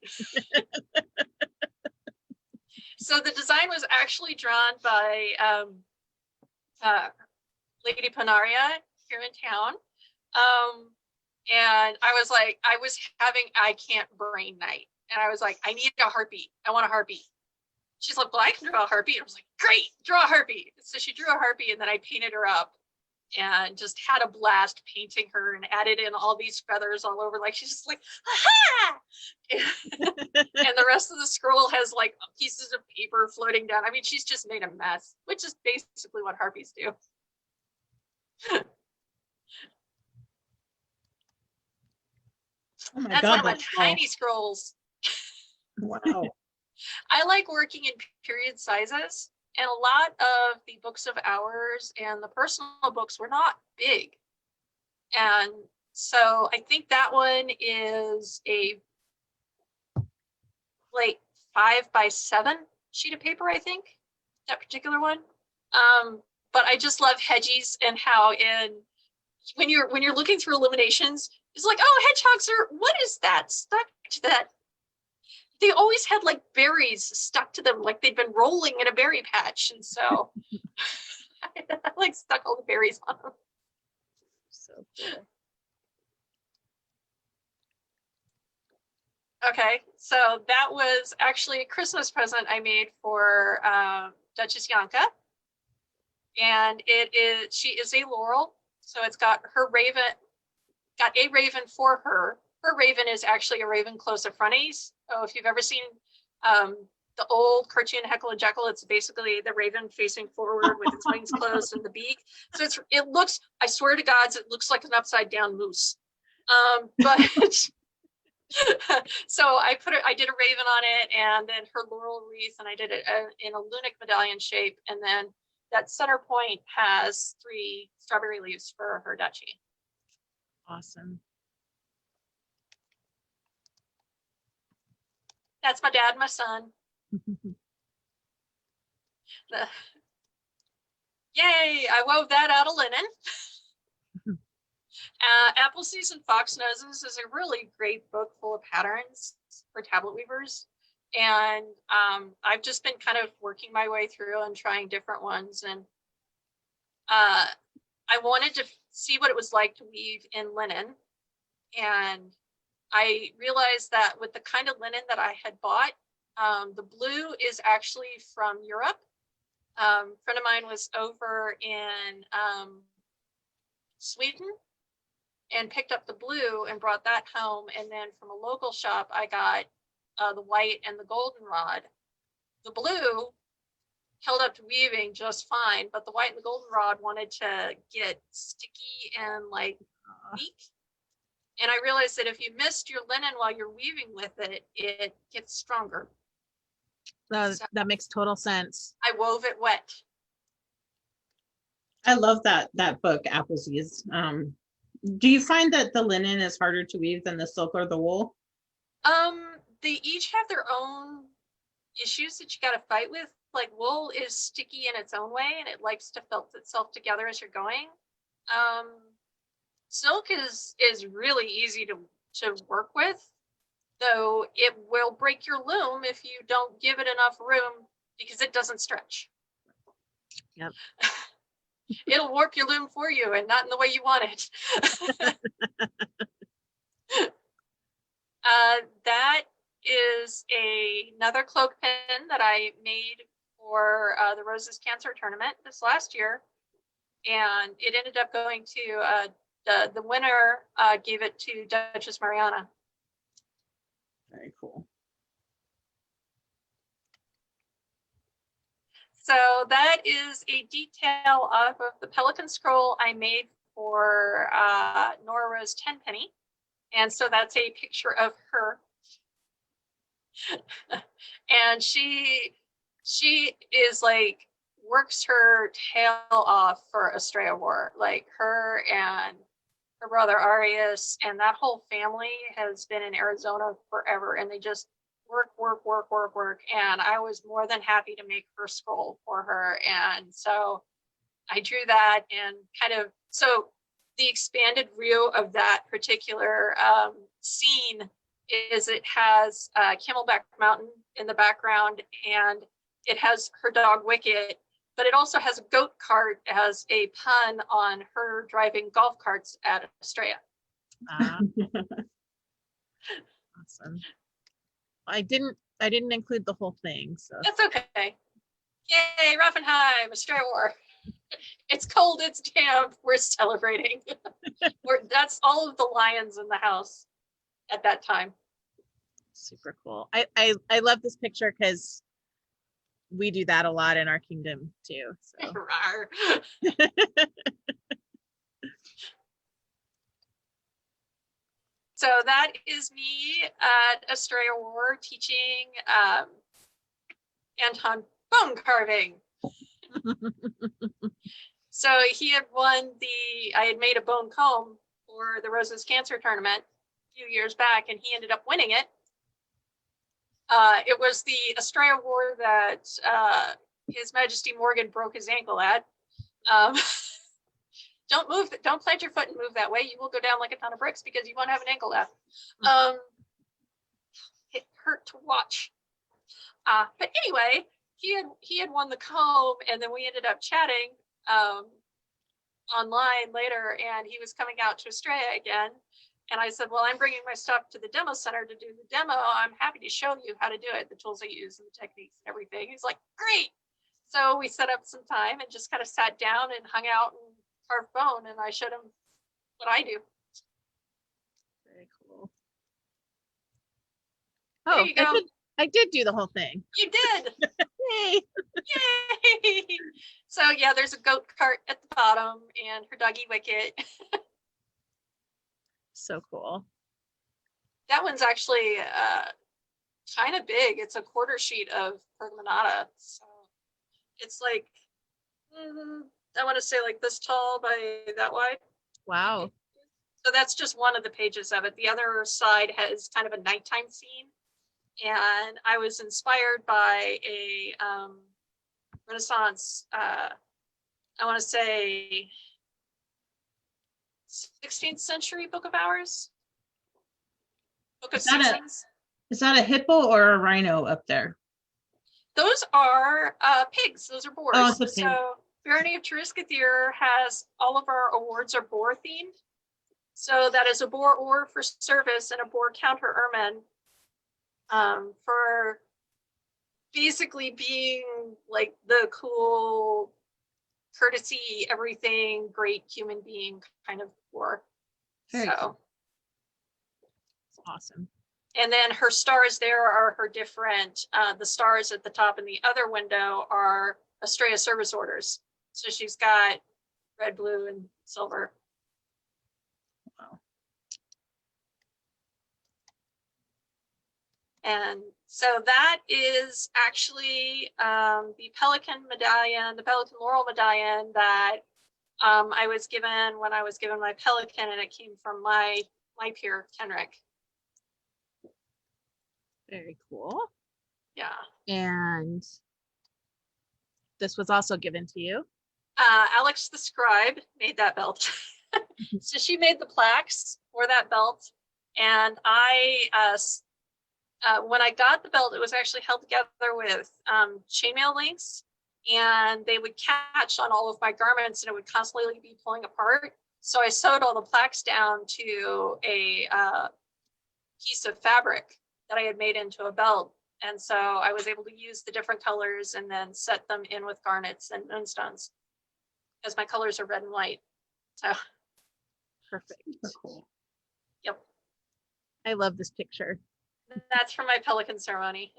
So the design was actually drawn by Lady Panaria here in town. And I was like, I was having I can't brain night. And I was like, I need a harpy. I want a harpy. She's like, well, I can draw a harpy. And I was like, great, draw a harpy. So she drew a harpy and then I painted her up and just had a blast painting her and added in all these feathers all over. Like she's just like, aha! And the rest of the scroll has like pieces of paper floating down. I mean, she's just made a mess, which is basically what harpies do. Oh my That's God, one of my that's cool. tiny scrolls. Wow. I like working in period sizes, and a lot of the books of hours and the personal books were not big. And so I think that one is a like 5x7 sheet of paper, I think, that particular one. But I just love hedgies and how when you're looking through eliminations, it's like, oh, hedgehogs are, what is that stuck to that? They always had like berries stuck to them, like they'd been rolling in a berry patch. And so I like stuck all the berries on them. So cool. Okay, so that was actually a Christmas present I made for Duchess Yanka. And she is a laurel. So it's got a raven for her. Her raven is actually a Raven Closophronies. So if you've ever seen the old cartoon Heckle and Jekyll, it's basically the raven facing forward with its wings closed and the beak. So it looks, I swear to God, it looks like an upside down moose. But so I did a raven on it and then her laurel wreath, and I did it in a lunic medallion shape. And then that center point has 3 strawberry leaves for her duchy. Awesome. That's my dad, my son. Yay, I wove that out of linen. Appleseas and Fox Noses is a really great book full of patterns for tablet weavers. And I've just been kind of working my way through and trying different ones. And I wanted to see what it was like to weave in linen. And I realized that with the kind of linen that I had bought, the blue is actually from Europe. A friend of mine was over in Sweden and picked up the blue and brought that home. And then from a local shop, I got the white and the goldenrod. The blue held up to weaving just fine, but the white and the goldenrod wanted to get sticky and like weak. And I realized that if you mist your linen while you're weaving with it, it gets stronger. So That makes total sense. I wove it wet. I love that book, Appleseeds. Do you find that the linen is harder to weave than the silk or the wool? They each have their own issues that you got to fight with. Like wool is sticky in its own way, and it likes to felt itself together as you're going. Silk is really easy to work with, though it will break your loom if you don't give it enough room because it doesn't stretch. Yep. It'll warp your loom for you and not in the way you want it. That is another cloak pin that I made for the Roses Cancer Tournament this last year. And it ended up going to, the winner gave it to Duchess Mariana. Very cool. So that is a detail off of the Pelican Scroll I made for Nora Rose Tenpenny. And so that's a picture of her. And she is like, works her tail off for Estrella War. Like her and her brother Arias and that whole family has been in Arizona forever, and they just work. And I was more than happy to make her scroll for her. And so I drew that, and kind of, so the expanded view of that particular scene is it has Camelback Mountain in the background, and it has her dog Wicket, but it also has a goat cart as a pun on her driving golf carts at Estrella. Awesome. I didn't include the whole thing, so That's okay. Yay, Raffenheim, Estrella War. It's cold, it's damp, we're celebrating. That's all of the lions in the house at that time. super cool. I love this picture because we do that a lot in our kingdom too. So So that is me at Estrella War teaching Anton bone carving. So he had won I had made a bone comb for the Roses Cancer Tournament a few years back, and he ended up winning it. It was the Estrella War that His Majesty Morgan broke his ankle at. Don't plant your foot and move that way. You will go down like a ton of bricks because you won't have an ankle left. It hurt to watch. But anyway, he had won the comb, and then we ended up chatting online later, and he was coming out to Estrella again. And I said, well, I'm bringing my stuff to the demo center to do the demo. I'm happy to show you how to do it, the tools I use and the techniques and everything. He's like, great. So we set up some time and just kind of sat down and hung out and carved bone, and I showed him what I do. very cool. Oh, There you go. I did do the whole thing. You did. Yay. Yay. So yeah, there's a goat cart at the bottom and her doggy Wicket. So cool. That one's actually kind of big. It's a quarter sheet of permanata. So it's like, I want to say like this tall by that wide. Wow. So that's just one of the pages of it. The other side has kind of a nighttime scene. And I was inspired by a Renaissance, I want to say 16th century Book of Hours. Book of Seasons. Is that a hippo or a rhino up there? Those are pigs. Those are boars. Oh, it's a pig. So Barony of Triskathir has all of our awards are boar themed. So that is a boar oar for service and a boar counter ermine for basically being like the cool, courtesy, everything, great human being kind of boar. Very cool. Awesome. And then her stars there are her different, the stars at the top in the other window are Estrella service orders. So she's got red, blue, and silver. Wow. And so that is actually the Pelican medallion, the Pelican Laurel medallion that I was given when I was given my Pelican, and it came from my peer, Kenrick. Very cool. Yeah. And this was also given to you. Alex the scribe made that belt. So she made the plaques for that belt. And when I got the belt, it was actually held together with chainmail links, and they would catch on all of my garments and it would constantly be pulling apart. So I sewed all the plaques down to a piece of fabric that I had made into a belt. And so I was able to use the different colors and then set them in with garnets and moonstones, as my colors are red and white. So Perfect. Super cool. Yep. I love this picture. That's from my Pelican ceremony.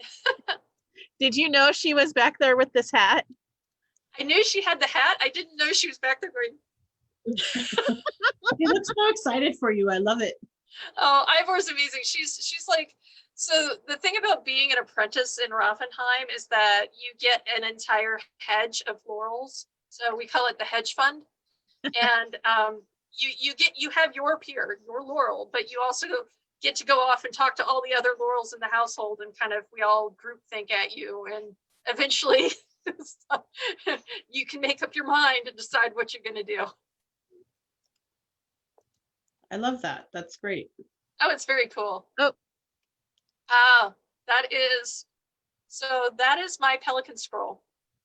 Did you know she was back there with this hat? I knew she had the hat. I didn't know she was back there going, He looks so excited for you. I love it. oh, Ivor's amazing. She's like, so the thing about being an apprentice in Raffenheim is that you get an entire hedge of laurels. So we call it the hedge fund. And you have your peer, your laurel, but you also get to go off and talk to all the other laurels in the household, and kind of we all group think at you, and eventually you can make up your mind and decide what you're going to do. I love that. That's great. Oh, it's very cool. Oh. That is my Pelican scroll.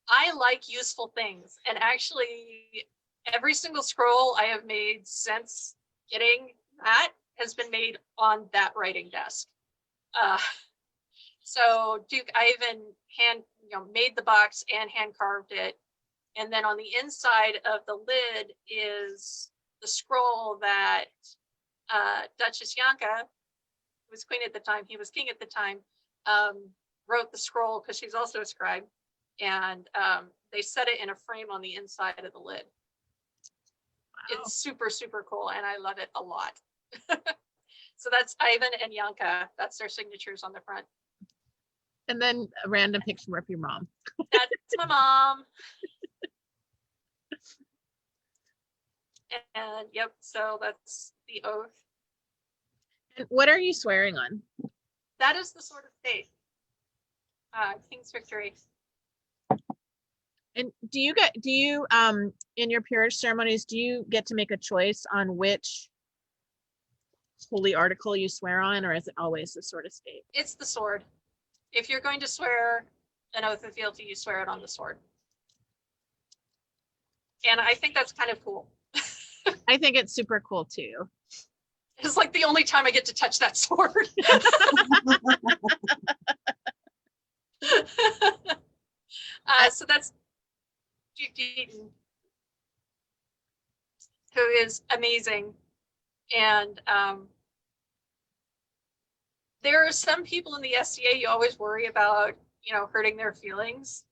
I like useful things, and actually every single scroll I have made since getting that has been made on that writing desk. So Duke, I even made the box and hand carved it. And then on the inside of the lid is the scroll that Duchess Yanka, who was queen at the time, he was king at the time, wrote the scroll because she's also a scribe. And they set it in a frame on the inside of the lid. Wow. It's super, super cool, and I love it a lot. So that's Ivan and Yanka. That's their signatures on the front. And then a random picture of your mom. That's my mom. And yep, so that's the oath. And what are you swearing on? That is the sword of fate. King's victory. And do you in your peerage ceremonies, do you get to make a choice on which holy article you swear on, or is it always the sword of fate? It's the sword. If you're going to swear an oath of fealty, you swear it on the sword. And I think that's kind of cool. I think it's super cool too. It's like the only time I get to touch that sword. So that's Duke Deaton, who is amazing. And there are some people in the SCA you always worry about, hurting their feelings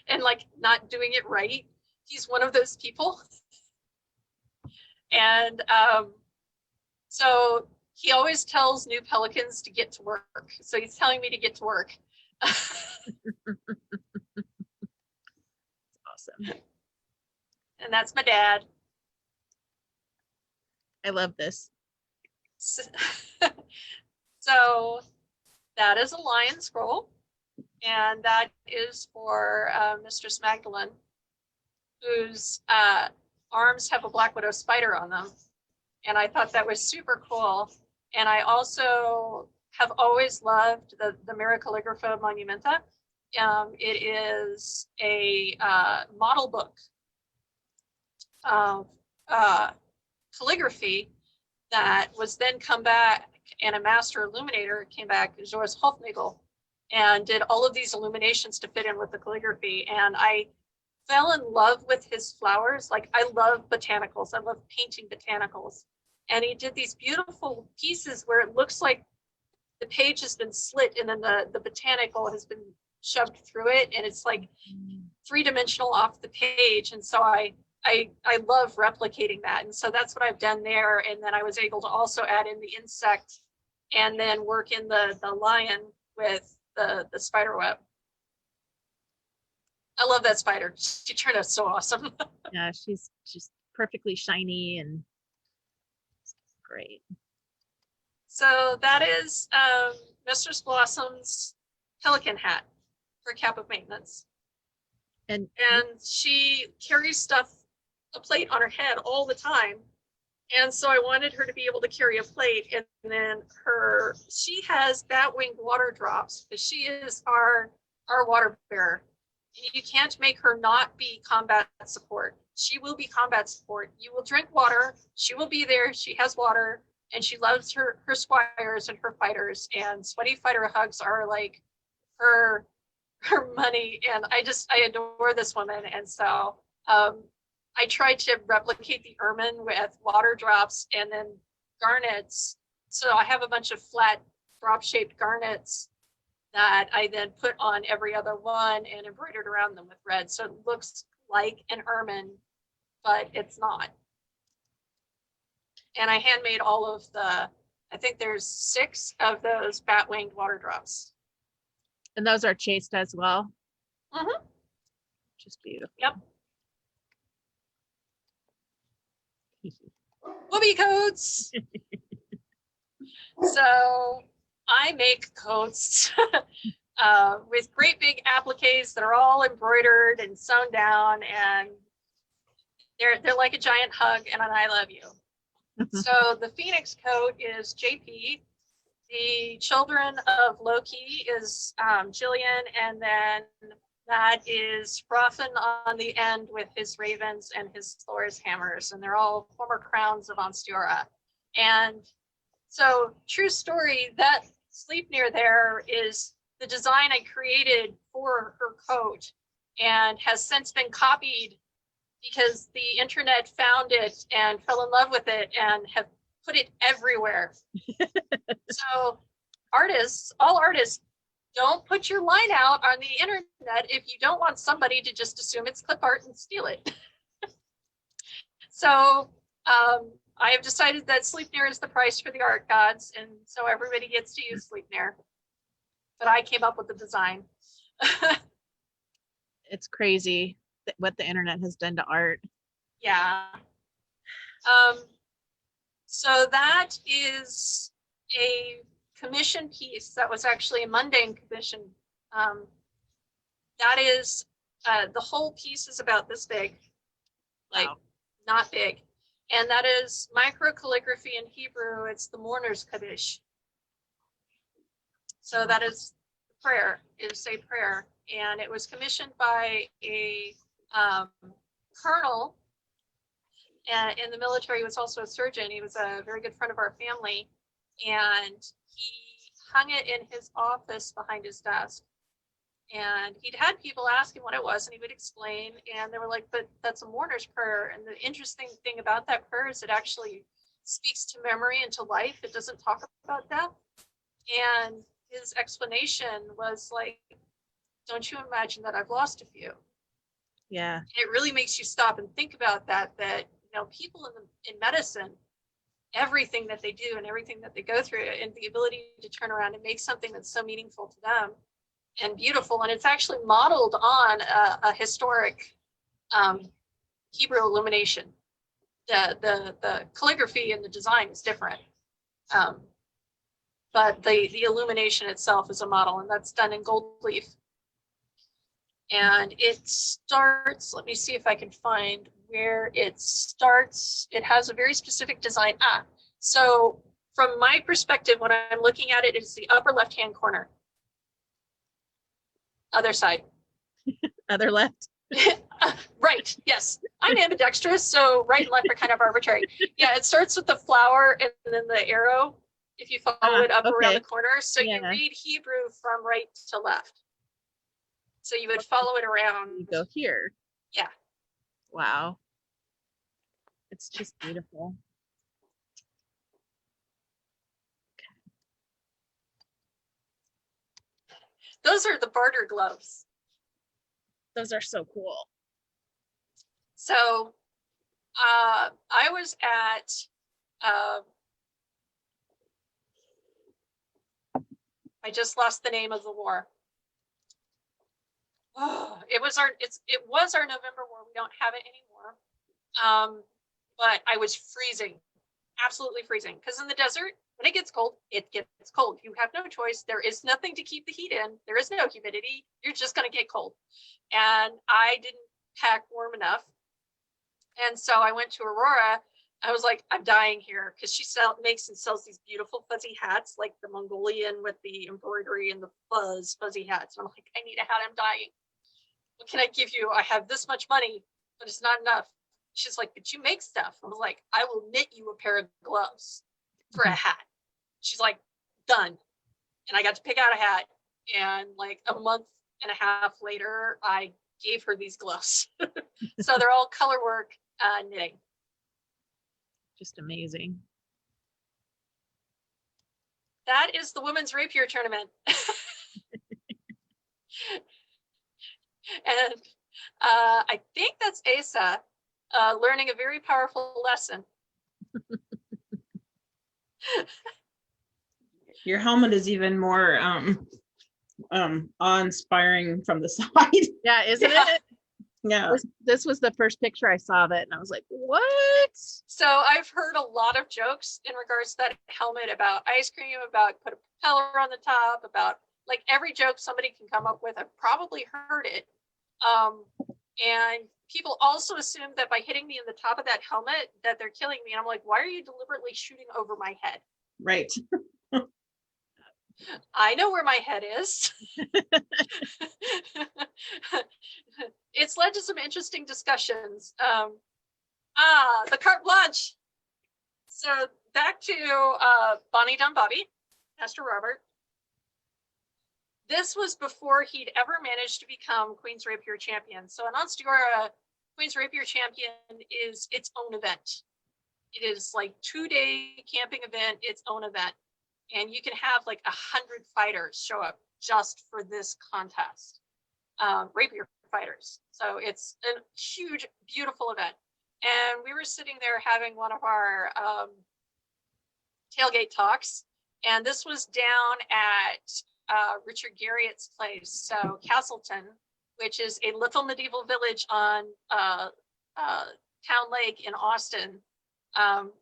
and like not doing it right. He's one of those people. And so he always tells new Pelicans to get to work. So he's telling me to get to work. Awesome. And that's my dad. I love this. So that is a lion scroll, and that is for Mistress Magdalene, whose arms have a black widow spider on them. And I thought that was super cool. And I also have always loved the Mira Calligrapha Monumenta. It is a model book of calligraphy that was then come back, and a master illuminator came back, Joris Hofnagel, and did all of these illuminations to fit in with the calligraphy. And I fell in love with his flowers. Like, I love botanicals. I love painting botanicals. And he did these beautiful pieces where it looks like the page has been slit and then the botanical has been shoved through it, and it's like three-dimensional off the page. And so I love replicating that. And so that's what I've done there. And then I was able to also add in the insect and then work in the lion with the spider web. I love that spider. She turned out so awesome. Yeah, she's just perfectly shiny and great. So that is Mistress Blossom's pelican hat for cap of maintenance. And she carries stuff, a plate on her head all the time. And so I wanted her to be able to carry a plate. And then she has bat-winged water drops, because she is our water bearer. You can't make her not be combat support. She will be combat support. You will drink water. She will be there. She has water, and she loves her squires and her fighters. And sweaty fighter hugs are like her money. And I adore this woman. And so I tried to replicate the ermine with water drops and then garnets. So I have a bunch of flat drop-shaped garnets that I then put on every other one and embroidered around them with red. So it looks like an ermine, but it's not. And I handmade all of I think there's 6 of those bat-winged water drops. And those are chased as well. Mm-hmm. Just beautiful. Yep. Whoopee coats. So I make coats with great big appliques that are all embroidered and sewn down, and they're like a giant hug and an I love you. So the Phoenix coat is JP. The children of Loki is Jillian, and then that is Frothin on the end with his ravens and his Thor's hammers, and they're all former crowns of Onstjora. And so, true story, that Sleipnir there is the design I created for her coat, and has since been copied because the internet found it and fell in love with it and have put it everywhere. So all artists, don't put your line out on the internet if you don't want somebody to just assume it's clip art and steal it. So I have decided that Sleipnir is the price for the art gods, and so everybody gets to use Sleipnir. But I came up with the design. It's crazy what the internet has done to art. Yeah. So that is a commission piece that was actually a mundane commission. That is, the whole piece is about this big, like Wow. Not big. And that is micro calligraphy in Hebrew. It's the mourner's kaddish. So that is prayer, is a prayer. And it was commissioned by a colonel in the military. He was also a surgeon. He was a very good friend of our family. And he hung it in his office behind his desk. And he'd had people ask him what it was, and he would explain. And they were like, but that's a mourner's prayer. And the interesting thing about that prayer is it actually speaks to memory and to life. It doesn't talk about death. And his explanation was like, don't you imagine that I've lost a few? Yeah. It really makes you stop and think about that people in medicine, everything that they do and everything that they go through, and the ability to turn around and make something that's so meaningful to them and beautiful. And it's actually modeled on a historic Hebrew illumination. The calligraphy and the design is different. But the illumination itself is a model, and that's done in gold leaf. And it starts, let me see if I can find where it starts. It has a very specific design. So from my perspective, when I'm looking at it, it's the upper left-hand corner. Other side. Other left. Right, yes. I'm ambidextrous, so right and left are kind of arbitrary. Yeah, it starts with the flower and then the arrow, if you follow it up around the corner. So you read Hebrew from right to left. So you would follow it around. You go here. Yeah. Wow. It's just beautiful. Those are the barter gloves. Those are so cool. So I was at I just lost the name of the war. Oh, it was our November war. We don't have it anymore. But I was freezing, absolutely freezing. Because in the desert, when it gets cold, it gets cold. You have no choice. There is nothing to keep the heat in. There is no humidity. You're just going to get cold. And I didn't pack warm enough. And so I went to Aurora. I was like, I'm dying here, because she makes and sells these beautiful fuzzy hats, like the Mongolian with the embroidery and the fuzzy hats. And I'm like, I need a hat. I'm dying. What can I give you? I have this much money, but it's not enough. She's like, but you make stuff. I was like, I will knit you a pair of gloves for a hat. She's like, done. And I got to pick out a hat. And like a month and a half later, I gave her these gloves. So they're all color work knitting. Just amazing. That is the women's rapier tournament. And I think that's Asa learning a very powerful lesson. Your helmet is even more awe-inspiring from the side. Yeah, isn't Yeah. it? Yeah. This was the first picture I saw of it, and I was like, what? So I've heard a lot of jokes in regards to that helmet, about ice cream, about put a propeller on the top, about like every joke somebody can come up with. I've probably heard it. And people also assume that by hitting me in the top of that helmet that they're killing me. And I'm like, why are you deliberately shooting over my head? Right. I know where my head is. It's led to some interesting discussions. The carte blanche. So back to Bonnie Dun Bobby, Pastor Robert. This was before he'd ever managed to become Queen's Rapier champion. So in Onstiora, Queen's Rapier champion is its own event. It is like 2-day camping event, its own event. And you can have like 100 fighters show up just for this contest. Rapier fighters. So it's a huge, beautiful event. And we were sitting there having one of our tailgate talks. And this was down at Richard Garriott's place. So Castleton, which is a little medieval village on Town Lake in Austin.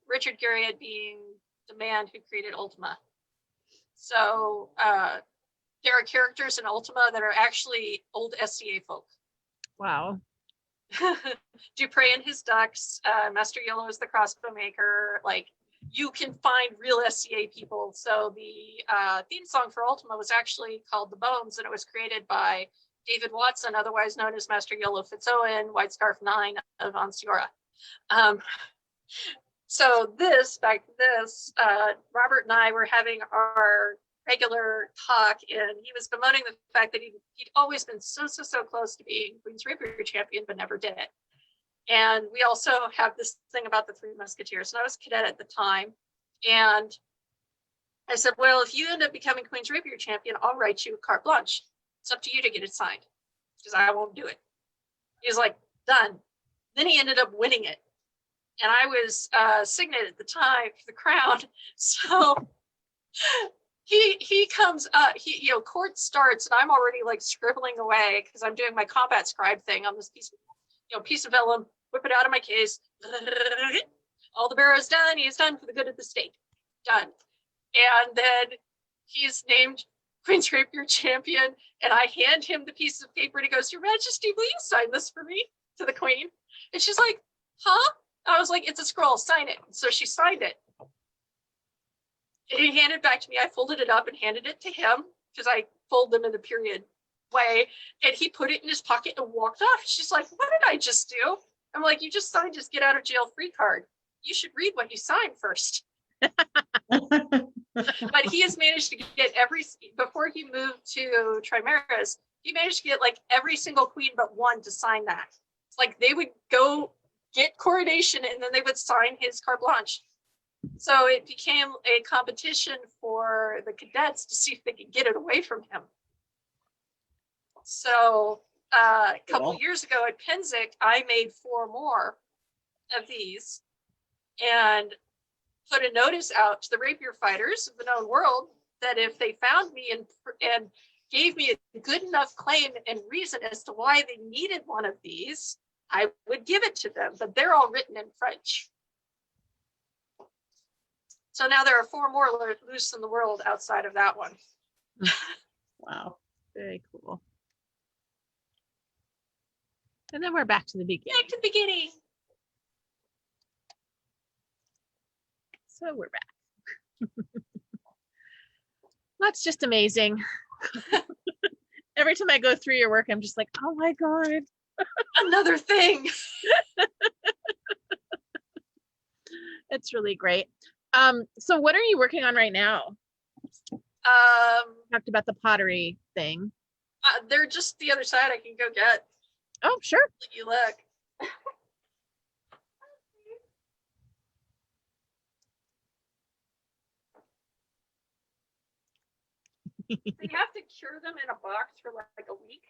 Richard Garriott being the man who created Ultima. So there are characters in Ultima that are actually old SCA folk. Wow. Dupre and his ducks, Master Yellow is the crossbow maker. Like, you can find real SCA people. So the theme song for Ultima was actually called The Bones, and it was created by David Watson, otherwise known as Master Yellow Fitzowen, White Scarf 9 of Onstiora. So Robert and I were having our regular talk, and he was bemoaning the fact that he'd always been so close to being Queen's Rapier champion, but never did it. And we also have this thing about the Three Musketeers, and I was a cadet at the time. And I said, well, if you end up becoming Queen's Rapier champion, I'll write you a carte blanche. It's up to you to get it signed, because I won't do it. He was like, done. Then he ended up winning it. And I was signet at the time for the crown. So he comes up, court starts, and I'm already like scribbling away because I'm doing my combat scribe thing on this piece of vellum, whip it out of my case. All the barrow's done. He is done for the good of the state. Done. And then he's named Queen's Rapier champion, and I hand him the piece of paper, and he goes, Your Majesty, will you sign this for me? To the Queen. And she's like, huh? I was like, it's a scroll, sign it. So she signed it. And he handed it back to me. I folded it up and handed it to him, because I fold them in the period way. And he put it in his pocket and walked off. She's like, what did I just do? I'm like, you just signed his get out of jail free card. You should read what you signed first. But he has managed to get before he moved to Trimaris, he managed to get like every single queen but one to sign that. It's like they would go get coronation and then they would sign his carte blanche. So it became a competition for the cadets to see if they could get it away from him. So a couple Cool. years ago at Penzic, I made 4 more of these and put a notice out to the rapier fighters of the known world that if they found me and gave me a good enough claim and reason as to why they needed one of these, I would give it to them, but they're all written in French. So now there are 4 more loose in the world outside of that one. Wow. Very cool. And then we're back to the beginning. Back to the beginning. So we're back. That's just amazing. Every time I go through your work, I'm just like, oh my God. Another thing. It's really great. So what are you working on right now? Talked about the pottery thing. They're just the other side. I can go get. Oh, sure. Let you look. You have to cure them in a box for like a week.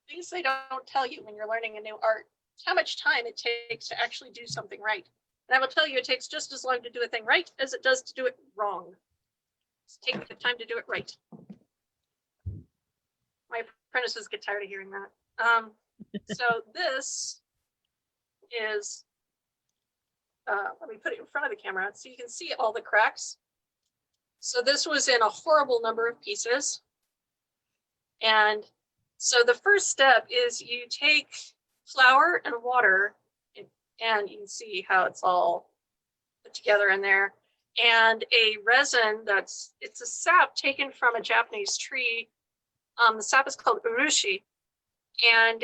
Things they don't tell you when you're learning a new art. How much time it takes to actually do something right. And I will tell you, it takes just as long to do a thing right as it does to do it wrong. Just take the time to do it right. My apprentices get tired of hearing that. So this is, let me put it in front of the camera so you can see all the cracks. So this was in a horrible number of pieces. And so the first step is you take flour and water, and you can see how it's all put together in there, and a resin it's a sap taken from a Japanese tree. The sap is called urushi. And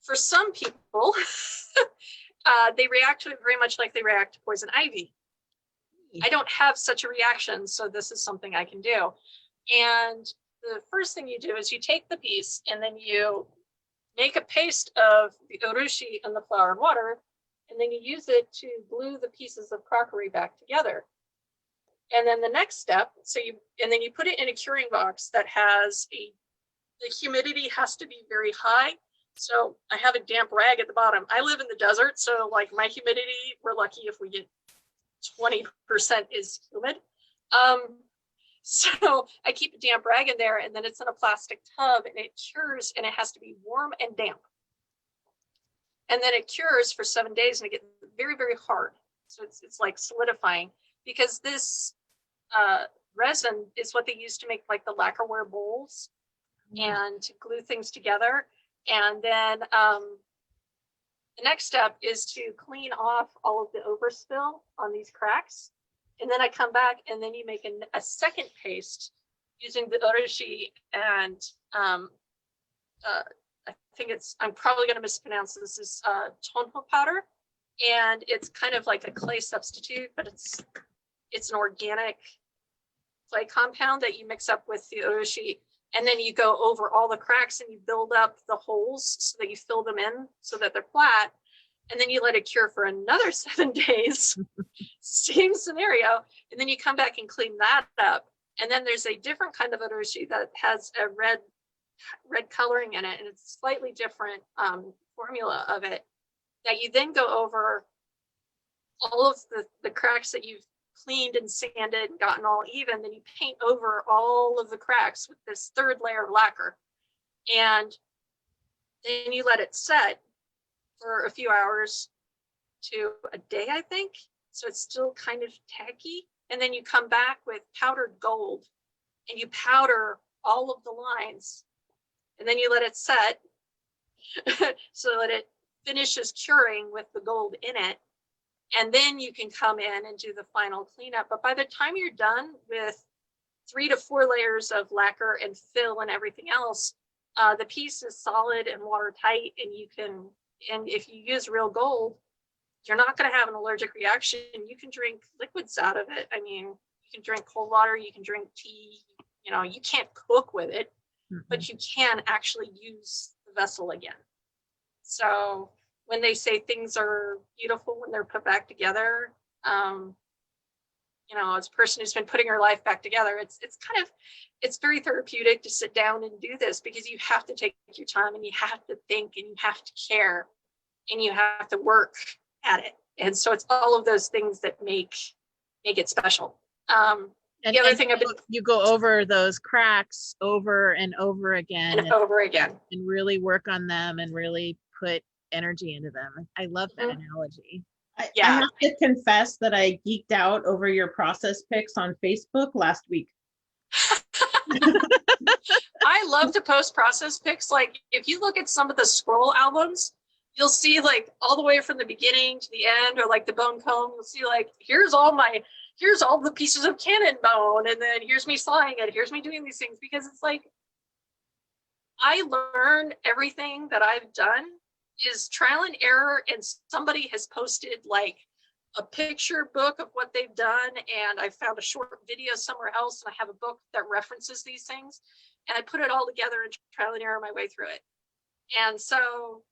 for some people, they react to it very much like they react to poison ivy. I don't have such a reaction, so this is something I can do. And the first thing you do is you take the piece and then you make a paste of the urushi and the flour and water, and then you use it to glue the pieces of crockery back together. And then the next step, and then you put it in a curing box that has the humidity has to be very high. So I have a damp rag at the bottom. I live in the desert, so like my humidity, we're lucky if we get 20% is humid. So I keep a damp rag in there, and then it's in a plastic tub, and it cures, and it has to be warm and damp. And then it cures for 7 days, and it gets very, very hard. So it's like solidifying, because this resin is what they use to make like the lacquerware bowls and to glue things together. And then the next step is to clean off all of the overspill on these cracks. And then I come back, and then you make a second paste using the urushi and I think I'm probably going to mispronounce this, is tonho powder. And it's kind of like a clay substitute, but it's an organic clay compound that you mix up with the urushi. And then you go over all the cracks and you build up the holes so that you fill them in so that they're flat. And then you let it cure for another 7 days. Same scenario. And then you come back and clean that up. And then there's a different kind of urushi that has a red coloring in it. And it's a slightly different formula of it, that you then go over all of the cracks that you've cleaned and sanded and gotten all even. Then you paint over all of the cracks with this third layer of lacquer. And then you let it set for a few hours to a day, I think. So it's still kind of tacky. And then you come back with powdered gold and you powder all of the lines. And then you let it set so that it finishes curing with the gold in it. And then you can come in and do the final cleanup. But by the time you're done with 3 to 4 layers of lacquer and fill and everything else, the piece is solid and watertight, and if you use real gold, you're not going to have an allergic reaction. You can drink liquids out of it. I mean, you can drink cold water, you can drink tea, you can't cook with it, but you can actually use the vessel again. So when they say things are beautiful when they're put back together, you know, as a person who's been putting her life back together, it's very therapeutic to sit down and do this, because you have to take your time and you have to think and you have to care and you have to work at it. And so it's all of those things that make it special. And the other thing you go over those cracks over and over again and over again. and really work on them and really put energy into them. I love that analogy. I Yeah. have to confess that I geeked out over your process pics on Facebook last week. I love to post process pics. Like, if you look at some of the scroll albums, you'll see like all the way from the beginning to the end, or like the bone comb, you'll see like, here's all the pieces of cannon bone, and then here's me sawing it, here's me doing these things, because it's like, I learn everything that I've done is trial and error, and somebody has posted like a picture book of what they've done, and I found a short video somewhere else, and I have a book that references these things, and I put it all together and trial and error my way through it. And so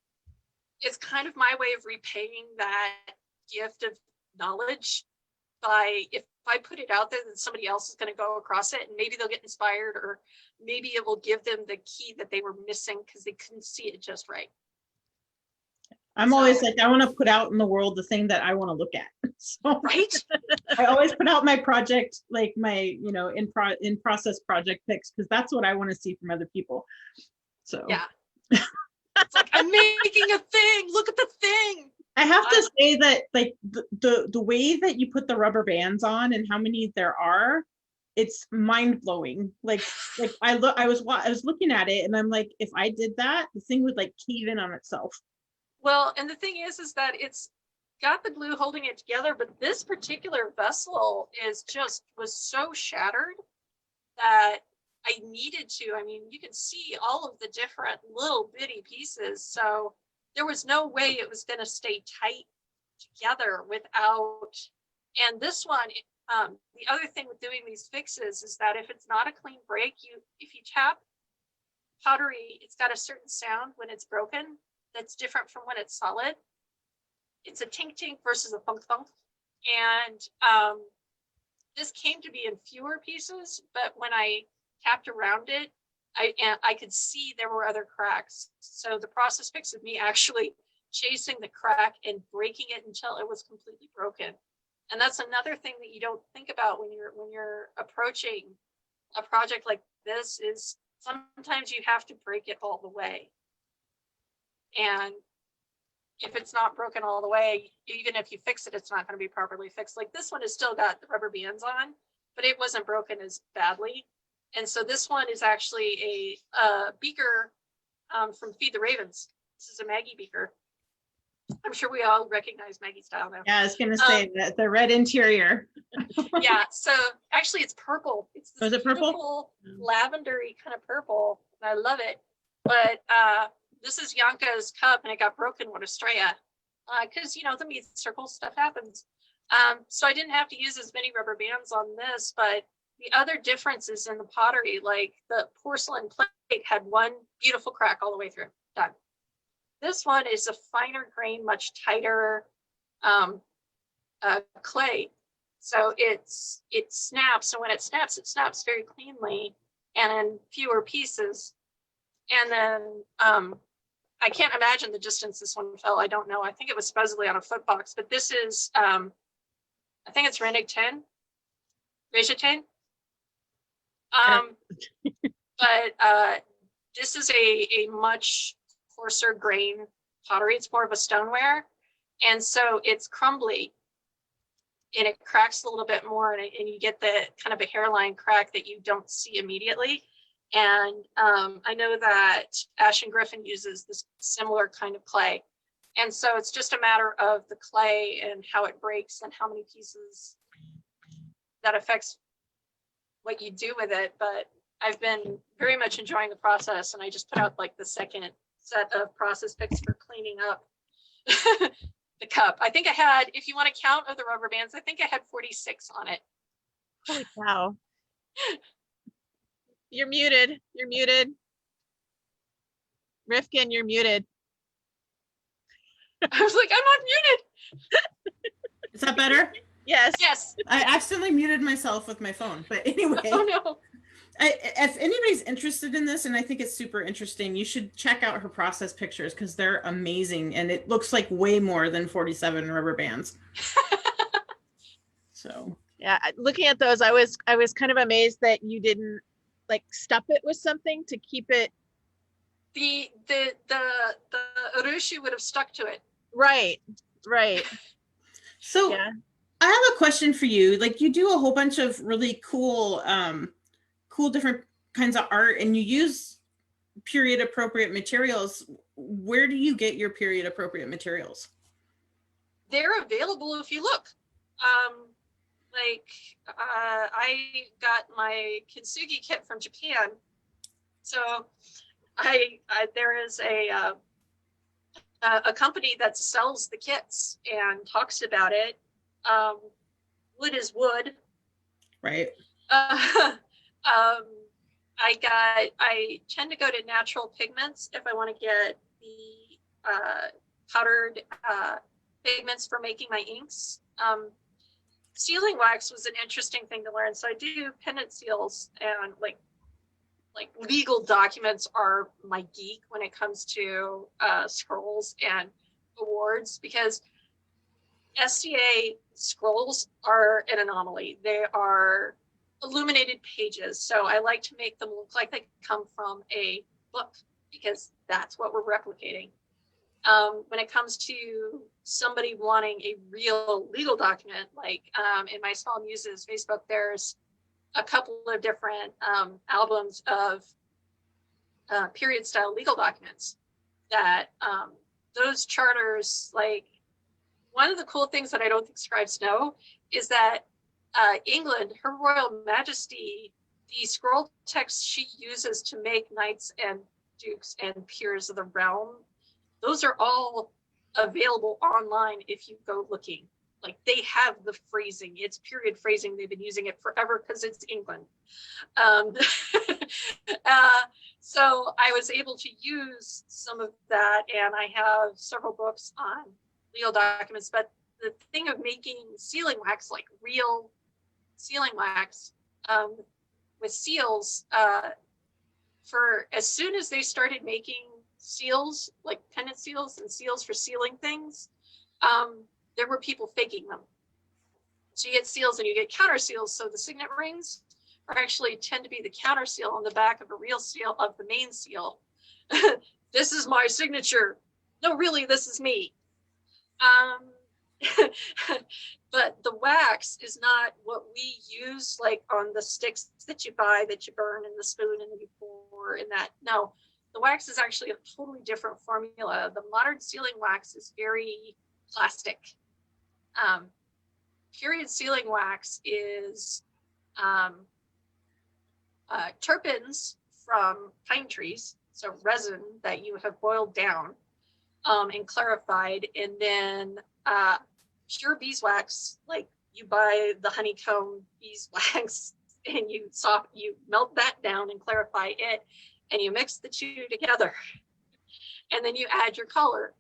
it's kind of my way of repaying that gift of knowledge by, if I put it out there, then somebody else is going to go across it, and maybe they'll get inspired, or maybe it will give them the key that they were missing because they couldn't see it just right. I'm always like, I want to put out in the world the thing that I want to look at. So Right? I always put out my project, like my, you know, in process project pics, because that's what I want to see from other people. So Yeah. It's like, I'm making a thing. Look at the thing. I have to say that like the way that you put the rubber bands on and how many there are, it's mind blowing. Like I was looking at it and I'm like, if I did that, the thing would like cave in on itself. Well, and the thing is that it's got the glue holding it together, but this particular vessel was so shattered that I needed to. I mean, you can see all of the different little bitty pieces. So there was no way it was going to stay tight together without. And this one, the other thing with doing these fixes is that if it's not a clean break, if you tap pottery, it's got a certain sound when it's broken that's different from when it's solid. It's a tink tink versus a thunk thunk. And this came to be in fewer pieces, but when I tapped around it, I could see there were other cracks. So the process fix of me actually chasing the crack and breaking it until it was completely broken. And that's another thing that you don't think about when you're approaching a project like this, is sometimes you have to break it all the way. And if it's not broken all the way, even if you fix it, it's not going to be properly fixed. Like this one has still got the rubber bands on, but it wasn't broken as badly. And so this one is actually a beaker from Feed the Ravens. This is a Maggie beaker. I'm sure we all recognize Maggie style now. Yeah, I was gonna say that the red interior. Yeah, so actually it's purple. It's this it purple? Lavendery kind of purple. And I love it. But this is Yanka's cup, and it got broken with Estrella because you know the meat circle stuff happens. So I didn't have to use as many rubber bands on this, but the other differences in the pottery, like the porcelain plate had one beautiful crack all the way through. Done. This one is a finer grain, much tighter clay. So it snaps. So when it snaps very cleanly and in fewer pieces. And then I can't imagine the distance this one fell. I don't know. I think it was supposedly on a foot box, but this is, I think it's Rennig 10, Reja 10. But this is a much coarser grain pottery. It's more of a stoneware. And so it's crumbly and it cracks a little bit more, and you get the kind of a hairline crack that you don't see immediately. And I know that Ash and Griffin uses this similar kind of clay. And so it's just a matter of the clay and how it breaks and how many pieces that affects what you do with it. But I've been very much enjoying the process, and I just put out like the second set of process picks for cleaning up the cup. I think I had, if you want to count of the rubber bands, I think I had 46 on it. Holy cow. You're muted. You're muted. Rifkin, you're muted. I was like, I'm unmuted. Is that better? Yes. Yes. I accidentally muted myself with my phone, but anyway. Oh no. If anybody's interested in this, and I think it's super interesting, you should check out her process pictures because they're amazing, and it looks like way more than 47 rubber bands. So Yeah, looking at those, I was kind of amazed that you didn't like stuff it with something to keep it The urushi would have stuck to it. right. Right. so Yeah. I have a question for you. Like, you do a whole bunch of really cool cool different kinds of art, and you use period appropriate materials. Where do you get your period appropriate materials? They're available if you look. Like I got my kintsugi kit from Japan, so there is a company that sells the kits and talks about it. Wood is wood. Right. I tend to go to natural pigments if I want to get the powdered pigments for making my inks. Sealing wax was an interesting thing to learn. So I do pendant seals, and like legal documents are my geek when it comes to scrolls and awards, because SCA scrolls are an anomaly. They are illuminated pages. So I like to make them look like they come from a book, because that's what we're replicating. When it comes to somebody wanting a real legal document, like in my Small Muses Facebook, there's a couple of different albums of period style legal documents that those charters, like, one of the cool things that I don't think scribes know is that England, Her Royal Majesty, the scroll text she uses to make knights and dukes and peers of the realm, those are all available online if you go looking. Like, they have the phrasing. It's period phrasing. They've been using it forever because it's England. So I was able to use some of that, and I have several books on legal documents. But the thing of making sealing wax, like real sealing wax, with seals, for as soon as they started making seals, like pendant seals and seals for sealing things, there were people faking them. So you get seals and you get counter seals. So the signet rings are actually tend to be the counter seal on the back of a real seal of the main seal. This is my signature. No, really, this is me. But the wax is not what we use, like on the sticks that you buy, that you burn in the spoon and then you pour in that. No, the wax is actually a totally different formula. The modern sealing wax is very plastic. Period sealing wax is terpenes from pine trees, so resin that you have boiled down and clarified, and then pure beeswax, like you buy the honeycomb beeswax and you melt that down and clarify it, and you mix the two together, and then you add your color.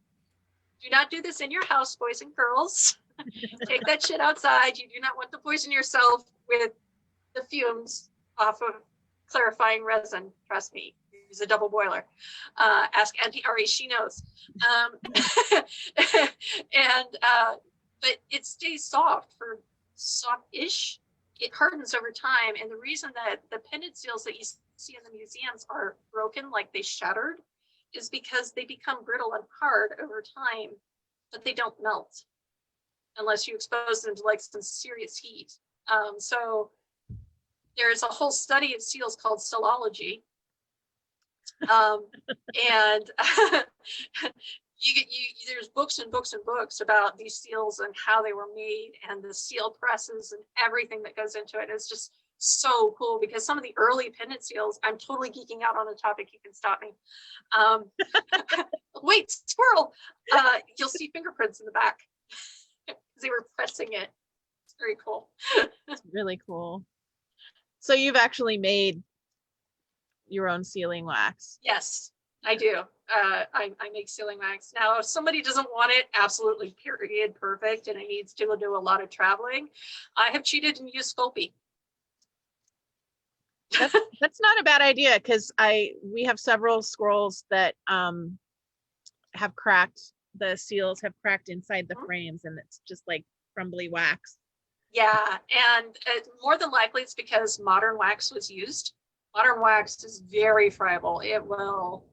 Do not do this in your house, boys and girls. Take that shit outside. You do not want to poison yourself with the fumes off of clarifying resin. Trust me, use a double boiler. Ask Auntie Ari, she knows. But it stays soft for soft-ish. It hardens over time. And the reason that the pendant seals that you see in the museums are broken, like they shattered, is because they become brittle and hard over time, but they don't melt unless you expose them to like some serious heat. So there's a whole study of seals called sealology. And there's books and books and books about these seals and how they were made and the seal presses and everything that goes into it. It's just so cool, because some of the early pendant seals, I'm totally geeking out on a topic, you can stop me. Wait, squirrel! You'll see fingerprints in the back. They were pressing it. It's very cool. It's really cool. So you've actually made your own sealing wax? Yes, I do. I make sealing wax. Now, if somebody doesn't want it absolutely period perfect and it needs to do a lot of traveling, I have cheated and used Sculpey. That's not a bad idea, because we have several scrolls that have cracked. The seals have cracked inside the frames, and it's just like crumbly wax. Yeah, and more than likely it's because modern wax was used. Modern wax is very friable. It will.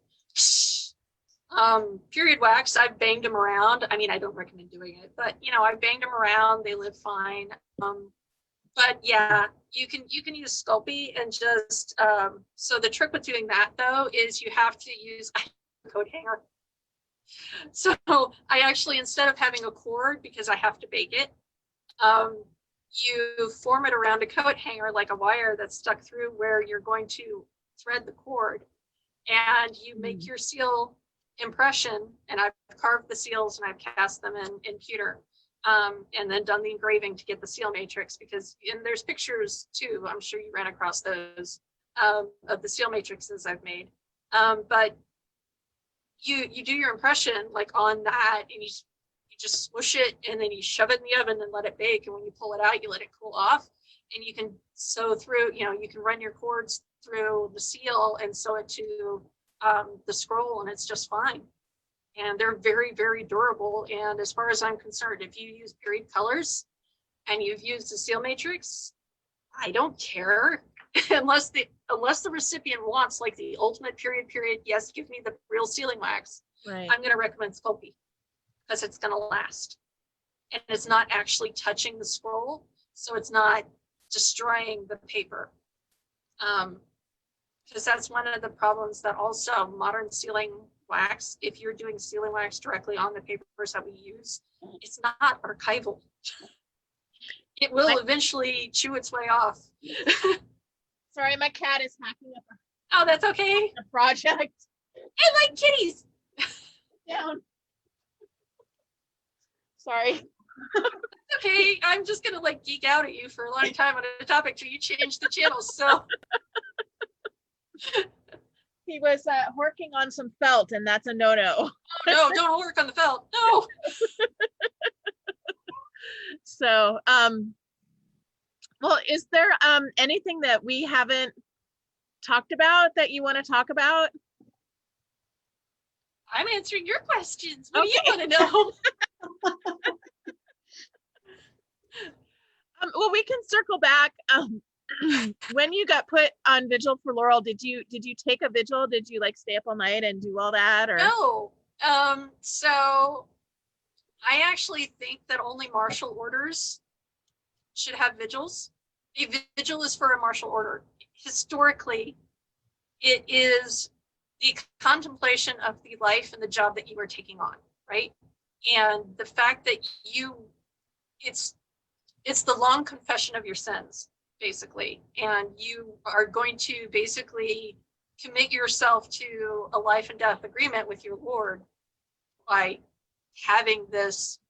Period wax, I've banged them around. I mean, I don't recommend doing it, but I've banged them around. They live fine. But yeah, you can use Sculpey and just so the trick with doing that though is you have to use a coat hanger. So I actually, instead of having a cord, because I have to bake it, you form it around a coat hanger like a wire that's stuck through where you're going to thread the cord, and you make your seal impression. And I've carved the seals and I've cast them in pewter, and then done the engraving to get the seal matrix, because and there's pictures too, I'm sure you ran across those, of the seal matrices I've made. But you do your impression like on that, and you just swoosh it, and then you shove it in the oven and let it bake. And when you pull it out, you let it cool off, and you can sew through, you can run your cords through the seal and sew it to the scroll, and it's just fine. And they're very, very durable. And as far as I'm concerned, if you use period colors and you've used a seal matrix, I don't care. unless the recipient wants like the ultimate period, yes, give me the real sealing wax. Right. I'm going to recommend Sculpey because it's going to last. And it's not actually touching the scroll, so it's not destroying the paper. Because that's one of the problems that also modern sealing wax, if you're doing sealing wax directly on the papers that we use, it's not archival. It will eventually chew its way off. Sorry, my cat is hacking up Oh, that's okay. a project. I like kitties. Down. Sorry. Okay, I'm just gonna like geek out at you for a long time on a topic till you change the channels. So He was working on some felt, and that's a no-no. oh, no, don't work on the felt. No. So, well, is there anything that we haven't talked about that you want to talk about? I'm answering your questions. What Okay. do you want to know? Well, we can circle back. When you got put on vigil for Laurel, did you take a vigil? Did you like stay up all night and do all that? Or No. So I actually think that only martial orders should have vigils. A vigil is for a martial order. Historically, it is the contemplation of the life and the job that you are taking on, right? And the fact that it's the long confession of your sins, basically. And you are going to basically commit yourself to a life and death agreement with your Lord by having this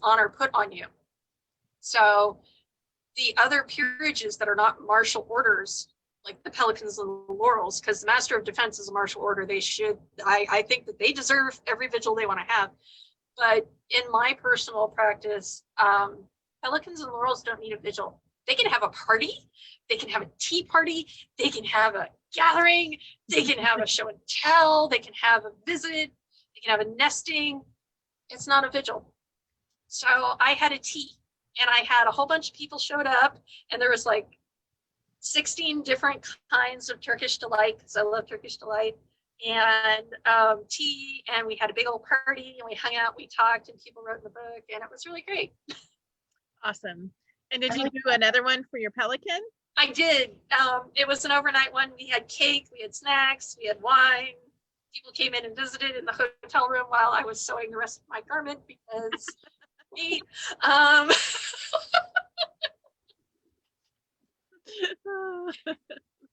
honor put on you. So the other peerages that are not martial orders, like the Pelicans and the Laurels, because the Master of Defense is a martial order, I think that they deserve every vigil they want to have. But in my personal practice, Pelicans and Laurels don't need a vigil. They can have a party, they can have a tea party, they can have a gathering, they can have a show and tell, they can have a visit, they can have a nesting. It's not a vigil. So I had a tea, and I had a whole bunch of people showed up, and there was like 16 different kinds of Turkish delight, because I love Turkish delight, and tea, and we had a big old party, and we hung out, we talked, and people wrote in the book, and it was really great. awesome. And did you do another one for your Pelican? I did. It was an overnight one. We had cake, we had snacks, we had wine. People came in and visited in the hotel room while I was sewing the rest of my garment because me. That's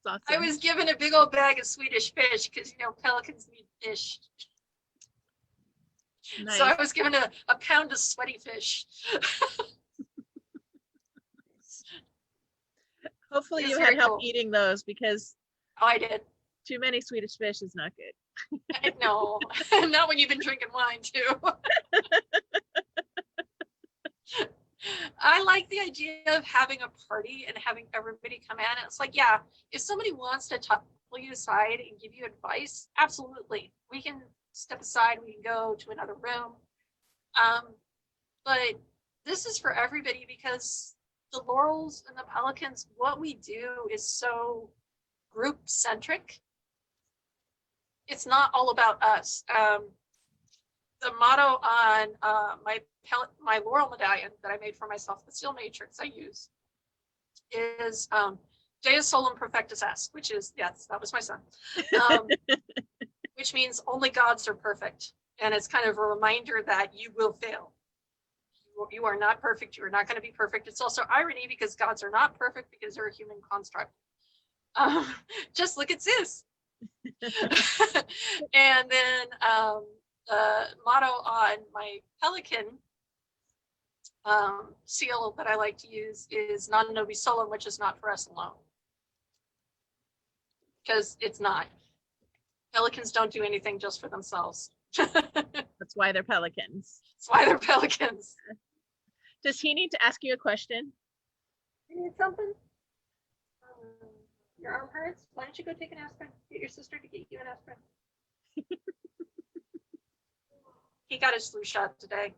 awesome. I was given a big old bag of Swedish fish because pelicans need fish. Nice. So I was given a pound of sweaty fish. Hopefully It's you very had help cool. eating those, because Oh, I did. too many Swedish fish is not good. No, not when you've been drinking wine too. I like the idea of having a party and having everybody come in. It's like, yeah, if somebody wants to pull you aside and give you advice, absolutely. We can step aside, we can go to another room. But this is for everybody because the Laurels and the Pelicans, what we do is so group centric. It's not all about us. The motto on my laurel medallion that I made for myself, the steel matrix I use, is Dea Solum Perfectus Est, which is, yes, that was my son, which means only gods are perfect. And it's kind of a reminder that you will fail. You are not perfect. You are not going to be perfect. It's also irony because gods are not perfect because they're a human construct. Just look at Zeus. And then the motto on my pelican seal that I like to use is non nobis solum, which is not for us alone. Because it's not. Pelicans don't do anything just for themselves. That's why they're pelicans. That's why they're pelicans. Does he need to ask you a question? You need something? Your arm hurts? Why don't you go take an aspirin? Get your sister to get you an aspirin. He got his flu shot today.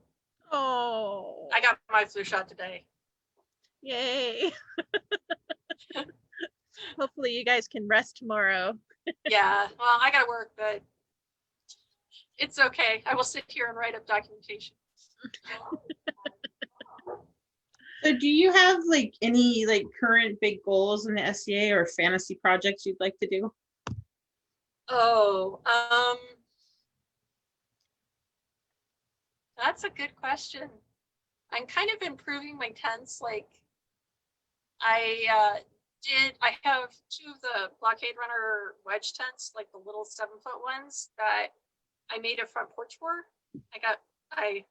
Oh. I got my flu shot today. Yay. Hopefully you guys can rest tomorrow. Yeah, well, I gotta work, but it's okay. I will sit here and write up documentation. So do you have like any like current big goals in the SCA or fantasy projects you'd like to do? Oh, that's a good question. I'm kind of improving my tents. Like I have two of the blockade runner wedge tents, like the little 7-foot ones that I made a front porch for. I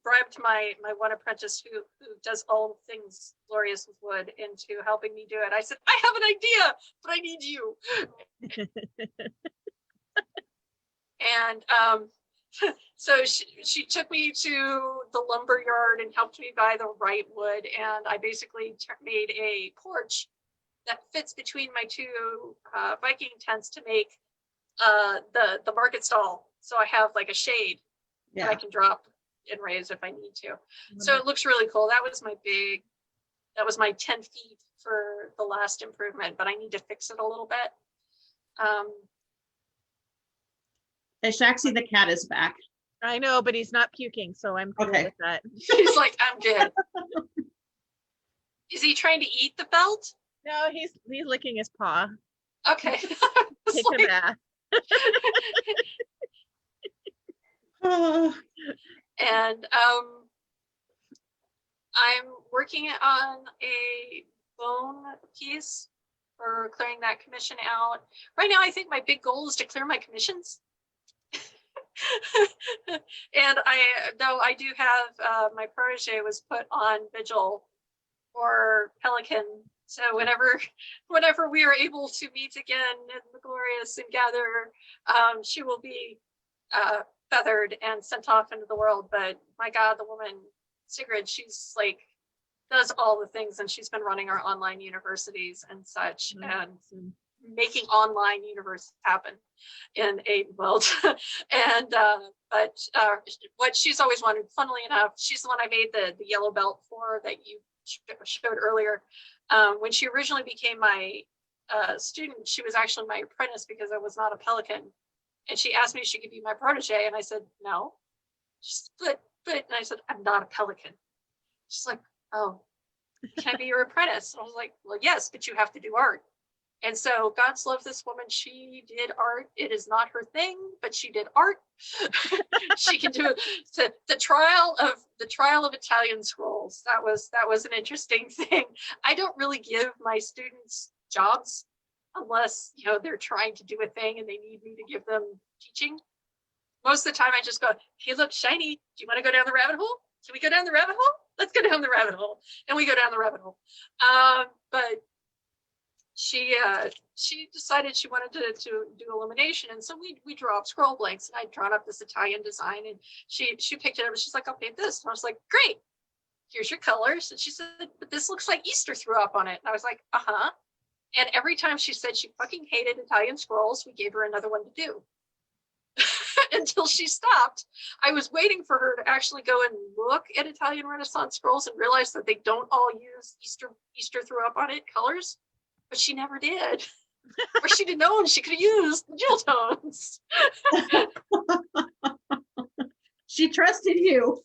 bribed my one apprentice who does all things glorious with wood into helping me do it. I said, I have an idea, but I need you. And so she took me to the lumber yard and helped me buy the right wood. And I basically made a porch that fits between my two Viking tents to make the market stall. So I have like a shade that I can drop and raise if I need to. So it looks really cool. That was my 10 feet for the last improvement, but I need to fix it a little bit. And Shaxi the cat is back. I know, but he's not puking, so I'm cool with that. He's like, I'm good. Is he trying to eat the belt? No, he's licking his paw. Okay. Take a bath. And I'm working on a bone piece for clearing that commission out. Right now, I think my big goal is to clear my commissions. And I do have my protege was put on vigil for Pelican. So whenever we are able to meet again in the glorious and gather, she will be feathered and sent off into the world. But my God, the woman Sigrid, she's like does all the things, and she's been running our online universities and such, and making online universe happen in Atenveldt. And but what she's always wanted, funnily enough, she's the one I made the yellow belt for that you showed earlier. When she originally became my student, she was actually my apprentice because I was not a pelican. And she asked me if she could be my protege, and I said no. She's but and I said, I'm not a pelican. She's like, oh, can I be your apprentice? And I was like, well, yes, but you have to do art. And so God's love this woman. She did art. It is not her thing, but she did art. She can do it. The trial of Italian scrolls. That was an interesting thing. I don't really give my students jobs unless they're trying to do a thing and they need me to give them teaching. Most of the time I just go, hey, look, shiny. Do you want to go down the rabbit hole? Can we go down the rabbit hole? Let's go down the rabbit hole. And we go down the rabbit hole. But she decided she wanted to do illumination, and so we drew up scroll blanks, and I'd drawn up this Italian design, and she picked it up and she's like, I'll paint this. And I was like, great, here's your colors. And she said, but this looks like Easter threw up on it. And I was like, uh-huh. And every time she said she fucking hated Italian scrolls, we gave her another one to do. Until she stopped. I was waiting for her to actually go and look at Italian Renaissance scrolls and realize that they don't all use Easter threw up on it colors, but she never did. Or she didn't know, and she could have used the jewel tones. She trusted you.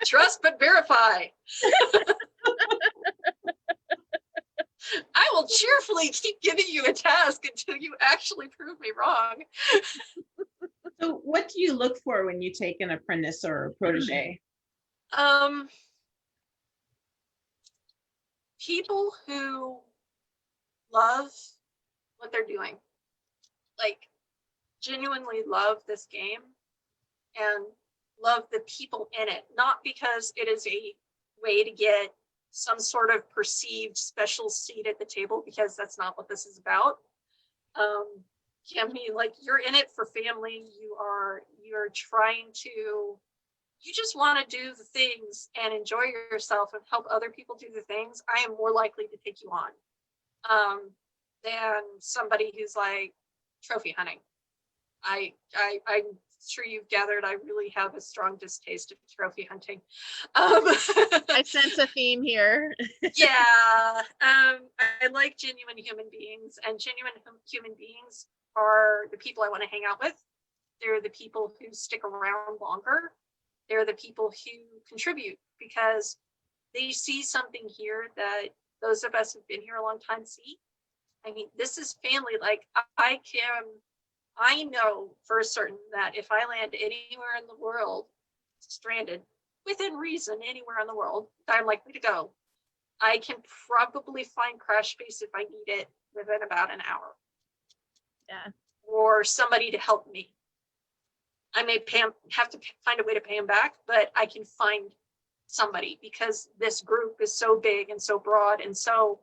Trust but verify. I will cheerfully keep giving you a task until you actually prove me wrong. So what do you look for when you take an apprentice or a protege? People who love what they're doing, like genuinely love this game and love the people in it, not because it is a way to get some sort of perceived special seat at the table, because that's not what this is about. I mean, like, you're in it for family. You're trying to, you just want to do the things and enjoy yourself and help other people do the things. I am more likely to take you on than somebody who's like trophy hunting. I'm sure you've gathered, I really have a strong distaste of trophy hunting. I sense a theme here. Yeah, I like genuine human beings, and genuine human beings are the people I want to hang out with. They're the people who stick around longer. They're the people who contribute because they see something here that those of us who've been here a long time see. I mean, this is family. Like, I know for certain that if I land anywhere in the world, stranded, within reason, anywhere in the world that I'm likely to go, I can probably find crash space if I need it within about an hour. Yeah. Or somebody to help me. I may have to find a way to pay them back, but I can find somebody because this group is so big and so broad and so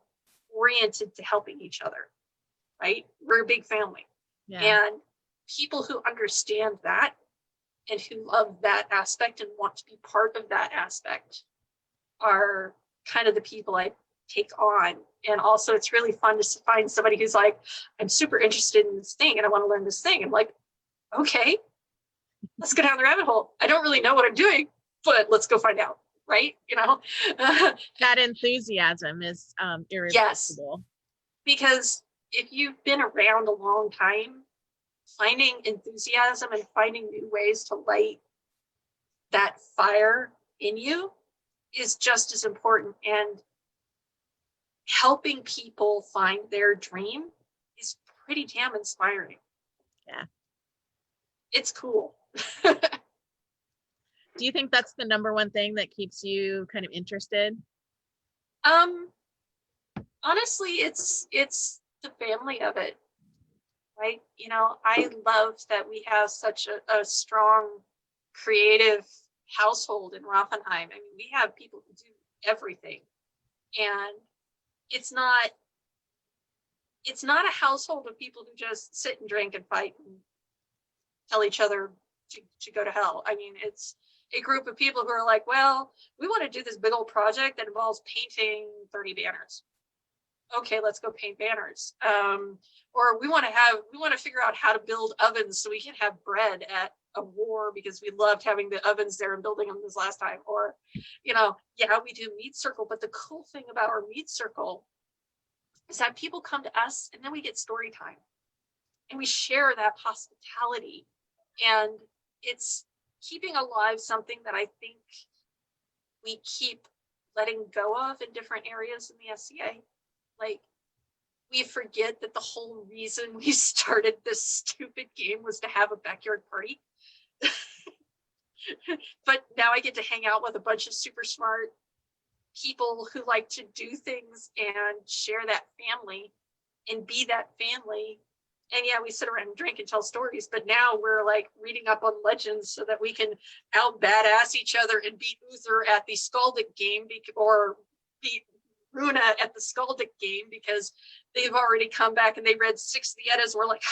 oriented to helping each other, right? We're a big family. Yeah. And people who understand that and who love that aspect and want to be part of that aspect are kind of the people I take on. And also, it's really fun to find somebody who's like, I'm super interested in this thing and I want to learn this thing. I'm like, okay, let's go down the rabbit hole. I don't really know what I'm doing, but let's go find out, right? You know? That enthusiasm is irresistible. Yes, because if you've been around a long time, finding enthusiasm and finding new ways to light that fire in you is just as important. And helping people find their dream is pretty damn inspiring. Yeah. It's cool. Do you think that's the number one thing that keeps you kind of interested? Honestly, it's the family of it, right? You know, I love that we have such a strong creative household in Raffenheim. I mean, we have people who do everything, and it's not a household of people who just sit and drink and fight and tell each other to go to hell. I mean, it's a group of people who are like, well, we want to do this big old project that involves painting 30 banners. Okay, let's go paint banners. Or we want to figure out how to build ovens so we can have bread at a war because we loved having the ovens there and building them this last time. Or, you know, yeah, we do meat circle, but the cool thing about our meat circle is that people come to us and then we get story time and we share that hospitality, and it's keeping alive something that I think we keep letting go of in different areas in the SCA. Like, we forget that the whole reason we started this stupid game was to have a backyard party. But now I get to hang out with a bunch of super smart people who like to do things and share that family and be that family. And yeah, we sit around and drink and tell stories, but now we're like reading up on legends so that we can out badass each other and beat Uther at the Skaldic game, or beat Runa at the Skaldic game because they've already come back and they read 6 of the Eddas. We're like,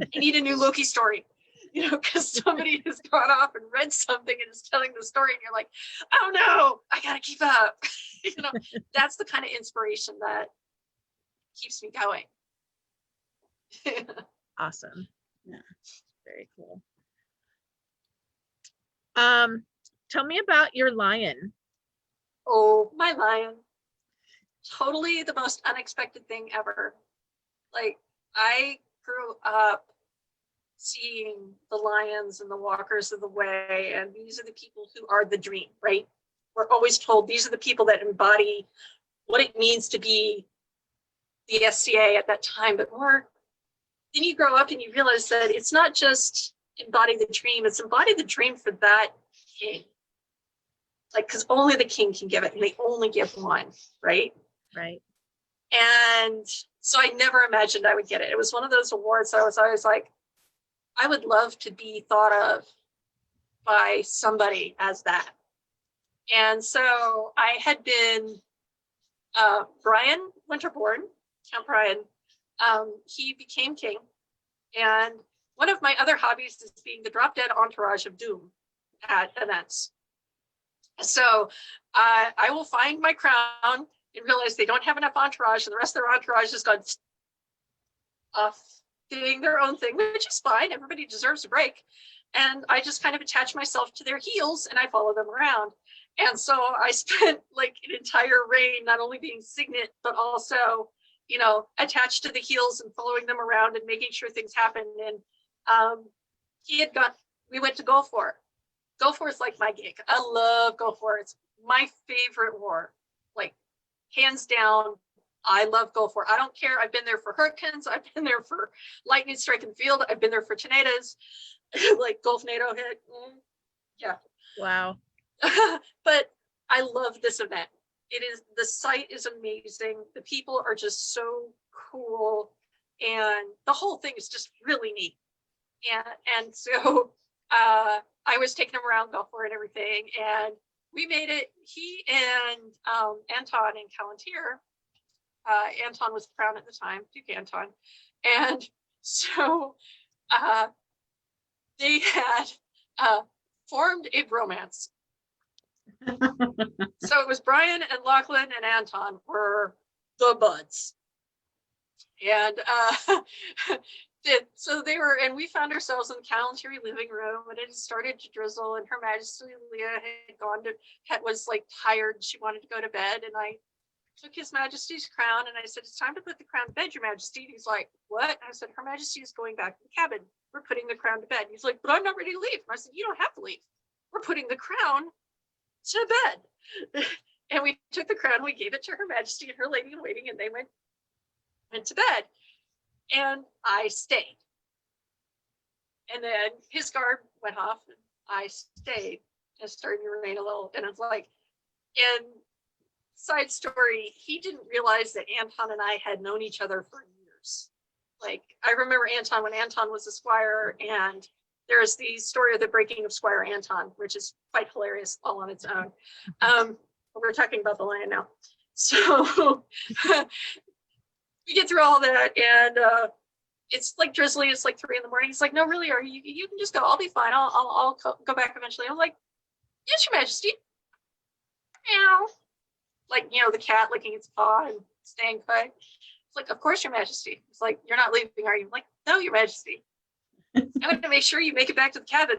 I need a new Loki story, because somebody has gone off and read something and is telling the story, and you're like, oh no, I gotta keep up. That's the kind of inspiration that keeps me going. Awesome. Yeah. Very cool. Tell me about your lion. Oh, my lion. Totally the most unexpected thing ever. Like, I grew up seeing the lions and the walkers of the way, and these are the people who are the dream, right? We're always told these are the people that embody what it means to be the SCA at that time, but more, then you grow up and you realize that it's not just embody the dream, it's embody the dream for that king. Like, because only the king can give it, and they only give one, right? Right. And so I never imagined I would get it. It was one of those awards I was always like, I would love to be thought of by somebody as that. And so I had been, Brian Winterborn, Count Brian, he became king. And one of my other hobbies is being the drop dead entourage of doom at events. So I will find my crown and realize they don't have enough entourage, and the rest of their entourage has gone off doing their own thing, which is fine. Everybody deserves a break. And I just kind of attach myself to their heels and I follow them around. And so I spent like an entire reign not only being signet, but also, attached to the heels and following them around and making sure things happen. And we went to Gulfor. Gulfor is like my gig. I love Gulfor. It's my favorite war. Like, hands down, I love Gulfor. I don't care. I've been there for hurricanes. I've been there for lightning strike in the field. I've been there for tornadoes, like Gulf NATO hit. Yeah. Wow. But I love this event. The site is amazing. The people are just so cool. And the whole thing is just really neat. And so I was taking him around Gulfor and everything. And we made it. He and Anton and Callantyr, Anton was the crown at the time, Duke Anton. And so they had formed a bromance. So it was Brian and Lachlan and Anton were the buds. And so they were, and we found ourselves in the Callantyr living room, and it had started to drizzle, and Her Majesty Leah was like tired. She wanted to go to bed, and I took His Majesty's crown, and I said, it's time to put the crown to bed, Your Majesty. And he's like, what? And I said, Her Majesty is going back to the cabin. We're putting the crown to bed. And he's like, but I'm not ready to leave. And I said, you don't have to leave. We're putting the crown to bed. And we took the crown, we gave it to Her Majesty and her lady in waiting, and they went to bed. And I stayed. And then his guard went off, and I stayed and started to remain a little. And it's like, and side story, he didn't realize that Anton and I had known each other for years. Like, I remember Anton when Anton was a squire, and there's the story of the breaking of Squire Anton, which is quite hilarious all on its own. We're talking about the lion now. So we get through all that, and it's like drizzly. It's like 3 a.m. He's like, no, really, you can just go. I'll be fine. I'll go back eventually. I'm like, yes, Your Majesty. Meow. Like, the cat licking its paw and staying put. It's like, of course, Your Majesty. It's like, you're not leaving, are you? I'm like, no, Your Majesty. I'm going to make sure you make it back to the cabin.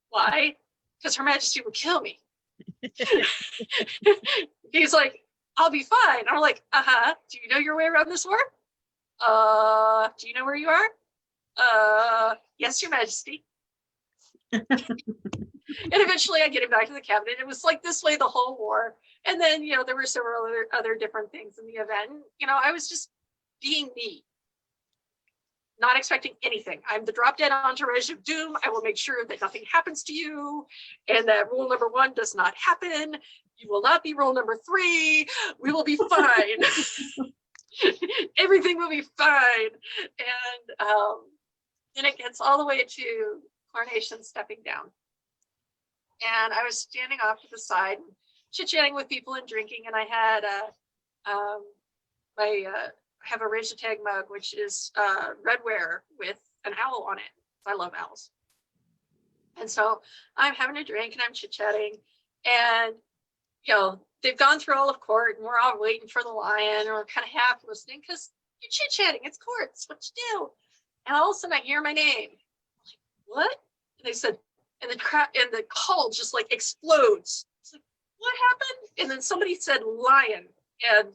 Why? Because Her Majesty would kill me. He's like, I'll be fine. I'm like, do you know your way around this war? Do you know where you are? Yes, Your Majesty. And eventually I get him back to the cabinet. It was like this way the whole war. And then, there were several other different things in the event. I was just being me. Not expecting anything. I'm the drop dead entourage of doom. I will make sure that nothing happens to you, and that rule number 1 does not happen. You will not be rule number 3. We will be fine. Everything will be fine. And then it gets all the way to coronation stepping down. And I was standing off to the side, chit-chatting with people and drinking, and I had I have a Razor Tag mug, which is redware with an owl on it. I love owls. And so I'm having a drink and I'm chit-chatting, and they've gone through all of court and we're all waiting for the lion, and we're kind of half listening because you're chit-chatting. It's court. It's what you do. And all of a sudden I hear my name. I'm like, what? And they said, and the hall just like explodes. It's like, what happened? And then somebody said lion, and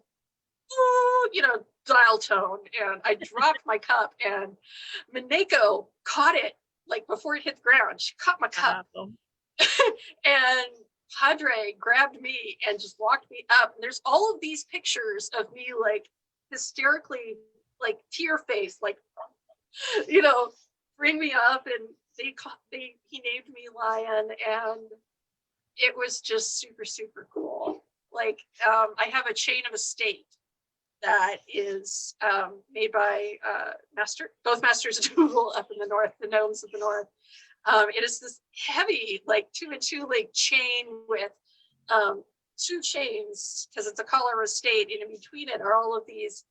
dial tone, and I dropped my cup, and Mineko caught it like before it hit the ground. She caught my cup. And Padre grabbed me and just walked me up. And there's all of these pictures of me like hysterically, like tear faced, like, bring me up, and he named me Lion, and it was just super, super cool. Like, I have a chain of estate that is made by both Masters of Google up in the north, the gnomes of the north. It is this heavy, like 2-and-2 link chain with 2 chains, because it's a collar estate, and in between it are all of these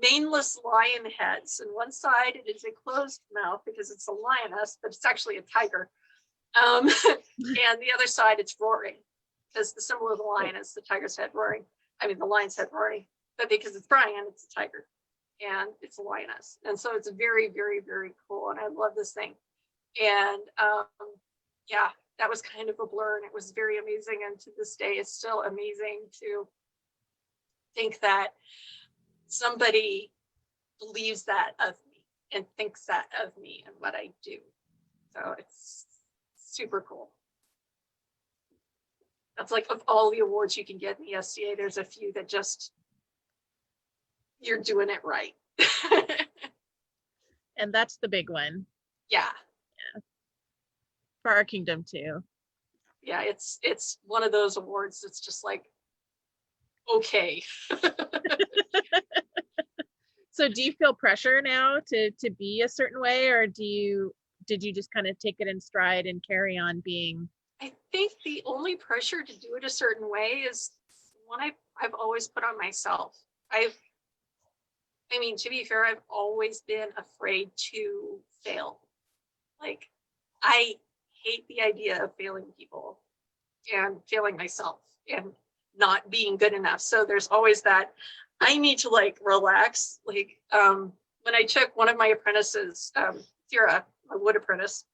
maneless lion heads. And one side it is a closed mouth because it's a lioness, but it's actually a tiger. And the other side it's roaring, because the symbol of the lion is the tiger's head roaring. I mean the lion's head roaring, but because it's Brian, it's a tiger, and it's a lioness. And so it's very, very, very cool. And I love this thing. And yeah, that was kind of a blur, and it was very amazing. And to this day, it's still amazing to think that somebody believes that of me and thinks that of me and what I do. So it's super cool. That's like, of all the awards you can get in the SCA, there's a few that just, you're doing it right. And that's the big one. Yeah. For our kingdom too. Yeah, it's one of those awards that's just like, okay. So do you feel pressure now to be a certain way, or did you just kind of take it in stride and carry on being? I think the only pressure to do it a certain way is one I've always put on myself. To be fair, I've always been afraid to fail. Like, I hate the idea of failing people and failing myself and not being good enough. So there's always that, I need to like relax. Like, when I took one of my apprentices, Thera, a wood apprentice,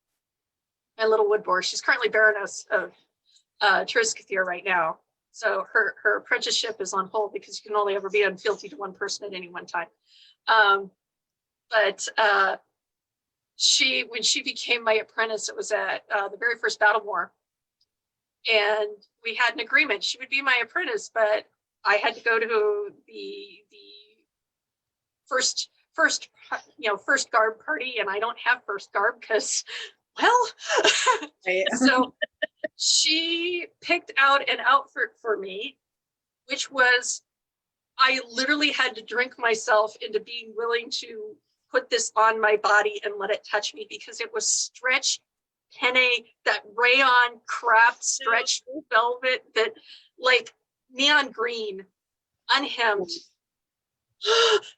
my little wood boar, she's currently Baroness of Triskathir right now. So her apprenticeship is on hold because you can only ever be on fealty to one person at any one time. But when she became my apprentice, it was at the very first Battle War. And we had an agreement. She would be my apprentice, but I had to go to the first garb party, and I don't have first garb because, well, so she picked out an outfit for me, which was, I literally had to drink myself into being willing to put this on my body and let it touch me, because it was stretch penne, that rayon craft stretch velvet, that like neon green, unhemmed,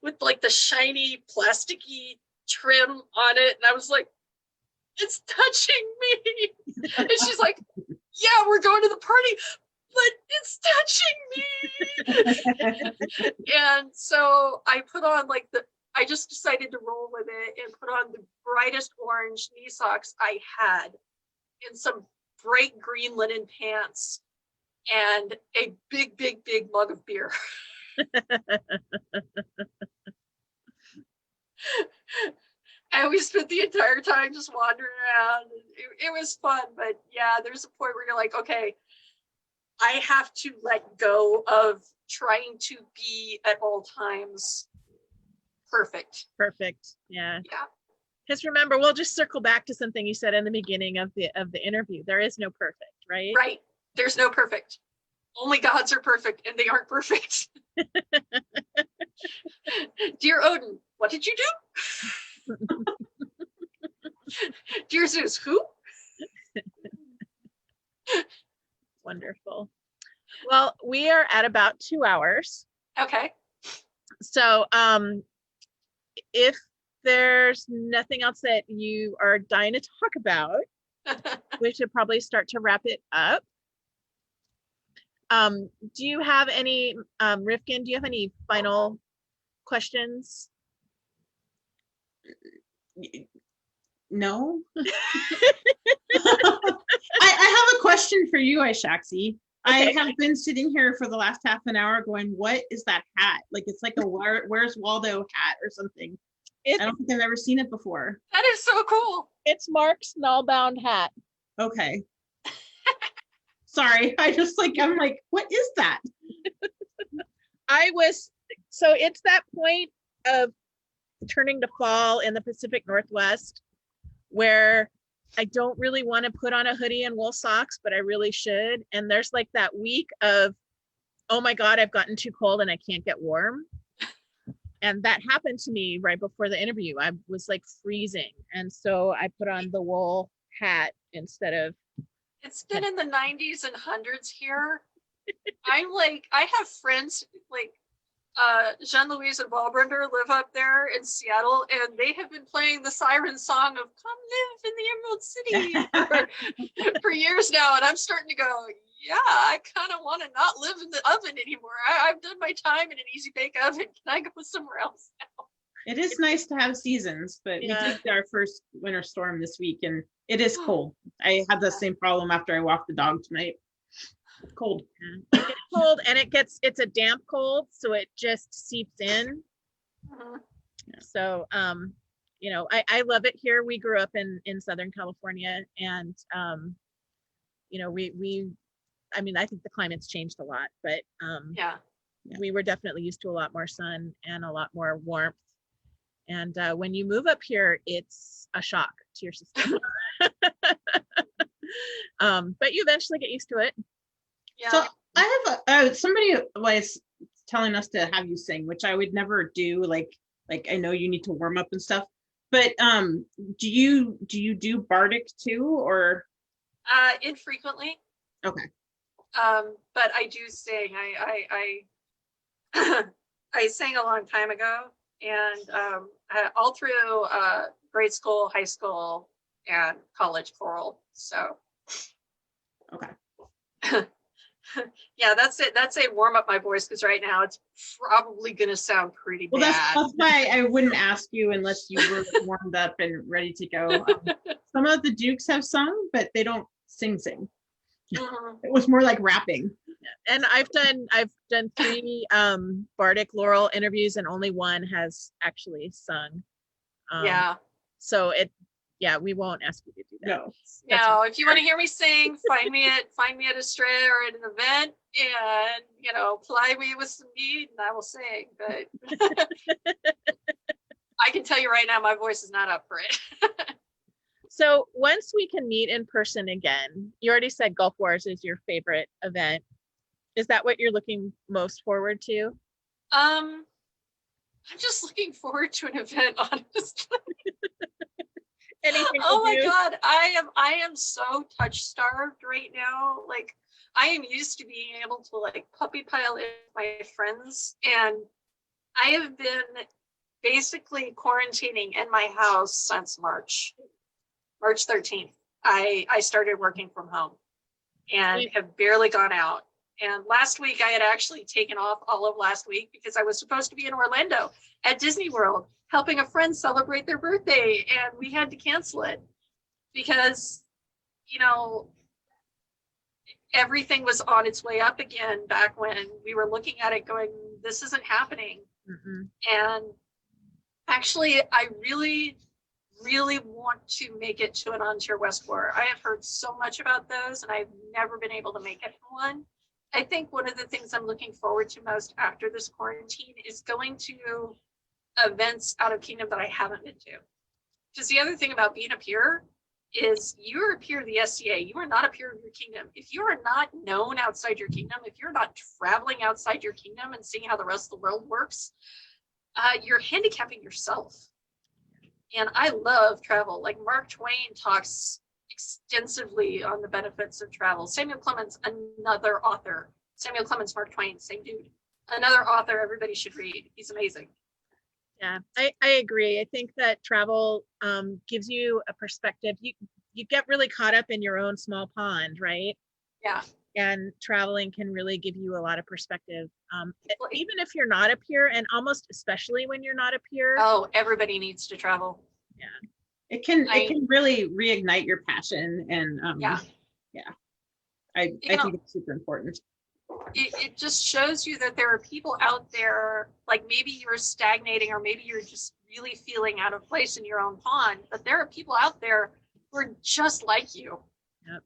with like the shiny plasticky trim on it. And I was like, it's touching me. And she's like, yeah, we're going to the party, but it's touching me. And so I put on I just decided to roll with it and put on the brightest orange knee socks I had, and some bright green linen pants, and a big, big, big mug of beer. And we spent the entire time just wandering around. It was fun, but yeah, there's a point where you're like, okay, I have to let go of trying to be at all times perfect. Yeah. Yeah. Because remember, we'll just circle back to something you said in the beginning of the interview. There is no perfect, right? Right. There's no perfect. Only gods are perfect, and they aren't perfect. Dear Odin, what did you do? Dear Zeus, who? Wonderful. Well, we are at about 2 hours. Okay. So if there's nothing else that you are dying to talk about, we should probably start to wrap it up. Do you have any, Rifkin, do you have any final questions? No. I have a question for you, Aishaxi. I Okay. have been sitting here for the last half an hour going, what is that hat? Like, it's like a Where's Waldo hat or something. I don't think I've ever seen it before. That is so cool. It's Mark's Nullbound hat. Okay. Sorry. I'm like, what is that? So it's that point of turning to fall in the Pacific Northwest where I don't really want to put on a hoodie and wool socks, but I really should. And there's like that week of, oh my God, I've gotten too cold and I can't get warm. And that happened to me right before the interview. I was like freezing. And so I put on the wool hat instead of. It's been in the 90s and hundreds here. I have friends like Jean-Louise and Walbrender live up there in Seattle, and they have been playing the siren song of "Come Live in the Emerald City" for years now, and I'm starting to go, yeah, I kind of want to not live in the oven anymore. I've done my time in an easy bake oven. Can I go somewhere else now? It is nice to have seasons, but we did our first winter storm this week, and it is cold. I had the same problem after I walked the dog tonight. Cold. It gets cold, and it's a damp cold, so it just seeps in. So I love it here. We grew up in Southern California, and I think the climate's changed a lot, but we were definitely used to a lot more sun and a lot more warmth. And when you move up here, it's a shock to your system. But you eventually get used to it. Yeah. So I have somebody was telling us to have you sing, which I would never do. Like I know you need to warm up and stuff, but do you do bardic too, or? Infrequently. Okay. But I do sing. I I sang a long time ago, and all through grade school, high school, and college choral. So. Okay. Yeah, that's it. That's a warm up my voice, because right now it's probably going to sound pretty bad. That's why I wouldn't ask you unless you were warmed up and ready to go. Some of the Dukes have sung, but they don't sing. It was more like rapping. And I've done 3 bardic Laurel interviews, and only one has actually sung. So we won't ask you to do that. No, if you want to hear me sing, find me at a stray or at an event, and ply me with some mead, and I will sing. But I can tell you right now, my voice is not up for it. So once we can meet in person again, you already said Gulf Wars is your favorite event. Is that what you're looking most forward to? I'm just looking forward to an event, honestly. Anything oh my God, I am so touch starved right now. Like, I am used to being able to like puppy pile in my friends, and I have been basically quarantining in my house since March 13th. I started working from home and have barely gone out. And last week I had actually taken off all of last week because I was supposed to be in Orlando at Disney World helping a friend celebrate their birthday, and we had to cancel it because, everything was on its way up again back when we were looking at it going, this isn't happening. And actually, I really, really want to make it to an On Tour West War. I have heard so much about those, and I've never been able to make it to one. I think one of the things I'm looking forward to most after this quarantine is going to events out of Kingdom that I haven't been to. Because the other thing about being a peer is you're a peer of the SCA. You are not a peer of your kingdom. If you are not known outside your kingdom, if you're not traveling outside your kingdom and seeing how the rest of the world works, you're handicapping yourself. And I love travel. Like Mark Twain talks extensively on the benefits of travel. Samuel Clemens, another author. Samuel Clemens, Mark Twain, same dude. another author everybody should read. He's amazing. Yeah, I agree. I think that travel gives you a perspective. You get really caught up in your own small pond, right? Yeah. And traveling can really give you a lot of perspective. Like- Even if you're not a peer, and almost especially when you're not a peer. Oh, everybody needs to travel. Yeah. It can really reignite your passion, and Yeah. I You know, think it's super important. it just shows you that there are people out there, like maybe you're stagnating or maybe you're just really feeling out of place in your own pond, but there are people out there who are just like you. Yep.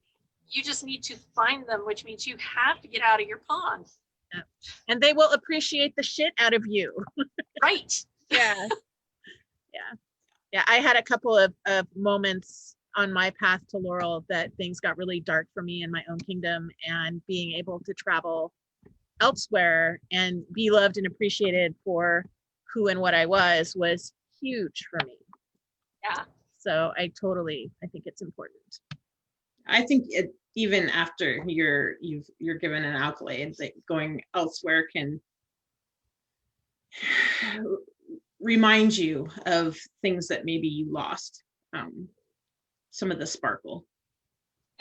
You just need to find them, which means you have to get out of your pond. Yep. And they will appreciate the shit out of you. Right. Yeah. Yeah, I had a couple of moments on my path to Laurel that things got really dark for me in my own kingdom, and being able to travel elsewhere and be loved and appreciated for who and what I was huge for me. Yeah. So I think it's important. I think even after you're given an accolade, like going elsewhere can remind you of things that maybe you lost, some of the sparkle.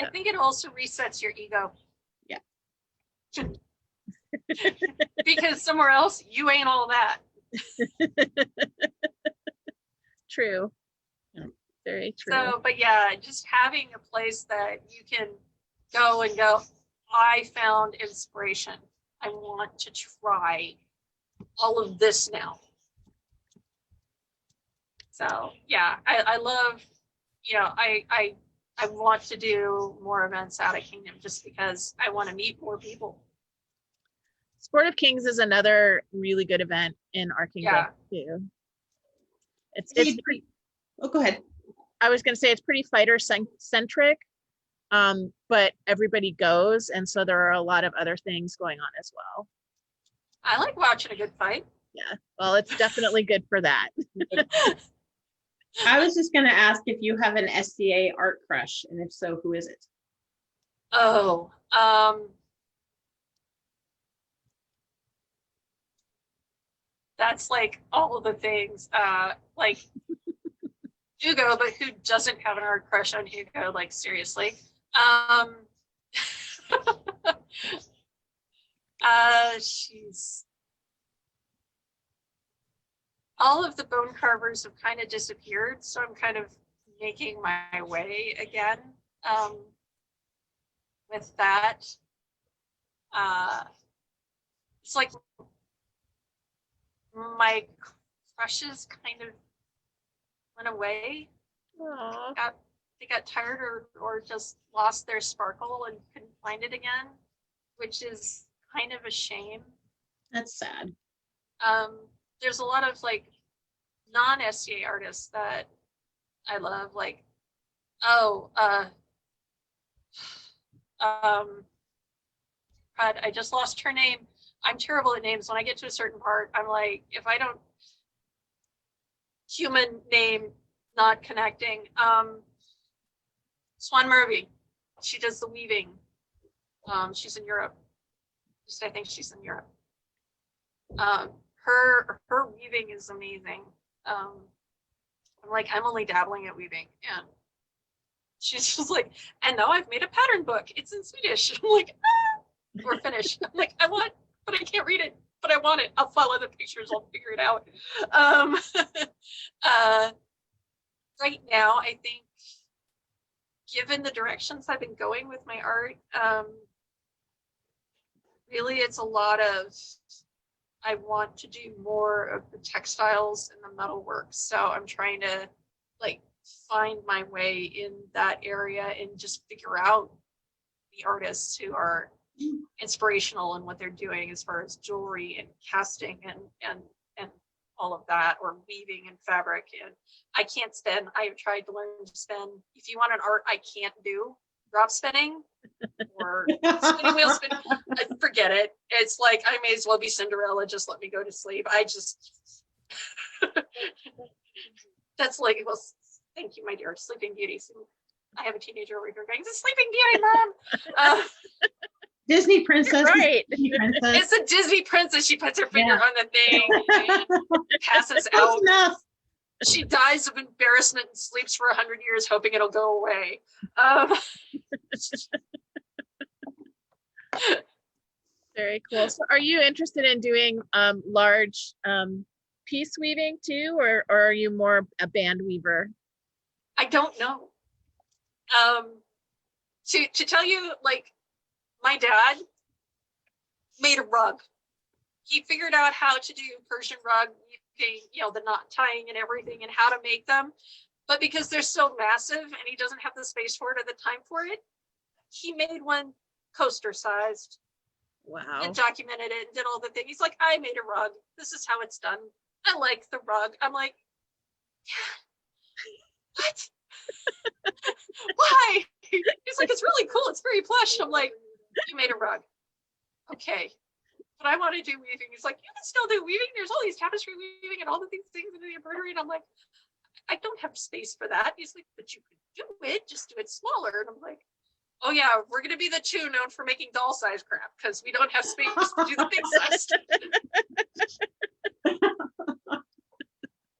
I think it also resets your ego. Yeah. Because somewhere else you ain't all that. True. Yeah. Very true. So, but yeah, just having a place that you can go and go, I found inspiration. I want to try all of this now. So yeah, I love, I want to do more events out of Kingdom just because I want to meet more people. Sport of Kings is another really good event in our kingdom too. It's pretty, oh, go ahead. I was going to say it's pretty fighter centric, but everybody goes, and so there are a lot of other things going on as well. I like watching a good fight. Yeah, well, it's definitely good for that. I was just going to ask if you have an SCA art crush, and if so, who is it? Oh, that's like all of the things, like Hugo, but who doesn't have an art crush on Hugo? Like seriously. She's all of the bone carvers have kind of disappeared, so I'm kind of making my way again with that. It's like my crushes kind of went away. They got tired or just lost their sparkle and couldn't find it again, which is kind of a shame. That's sad. There's a lot of like non-SCA artists that I love, like, I just lost her name. I'm terrible at names. When I get to a certain part, I'm like, if I don't, human name not connecting. Swan Murphy. She does the weaving. She's in Europe. I think she's in Europe. Her weaving is amazing. I'm like, I'm only dabbling at weaving, and she's just like, and now I've made a pattern book. It's in Swedish. I'm like, or Finnish. I'm like, I want, but I can't read it, but I want it. I'll follow the pictures. I'll figure it out. Right now, I think, given the directions I've been going with my art, really it's a lot of, I want to do more of the textiles and the metalwork. So I'm trying to like find my way in that area and just figure out the artists who are inspirational in what they're doing as far as jewelry and casting and all of that, or weaving and fabric. And I can't spin. I have tried to learn to spin. If you want an art I can't do, drop spinning or spinning wheel spin, forget it. It's like I may as well be Cinderella. Just let me go to sleep. I just that's like, well, thank you, my dear. Sleeping Beauty. So I have a teenager over here going, "It's Sleeping Beauty, Mom." Disney princess. Right. Disney princess. It's a Disney princess. She puts her finger on the thing and passes Close out. enough. She dies of embarrassment and sleeps for 100 years, hoping it'll go away. Very cool. So are you interested in doing large piece weaving too, or are you more a band weaver? I don't know. To tell you, like, my dad made a rug. He figured out how to do Persian rug, the knot tying and everything, and how to make them. But because they're so massive and he doesn't have the space for it or the time for it, he made one coaster sized. Wow. And documented it and did all the things. He's like, I made a rug. This is how it's done. I like the rug. I'm like, yeah. What? Why? He's like, it's really cool. It's very plush. I'm like, you made a rug. Okay. But I want to do weaving. He's like, you can still do weaving. There's all these tapestry weaving and all of these things and the embroidery. And I'm like, I don't have space for that. He's like, but you could do it. Just do it smaller. And I'm like, oh yeah, we're going to be the two known for making doll size crap because we don't have space to do the big size.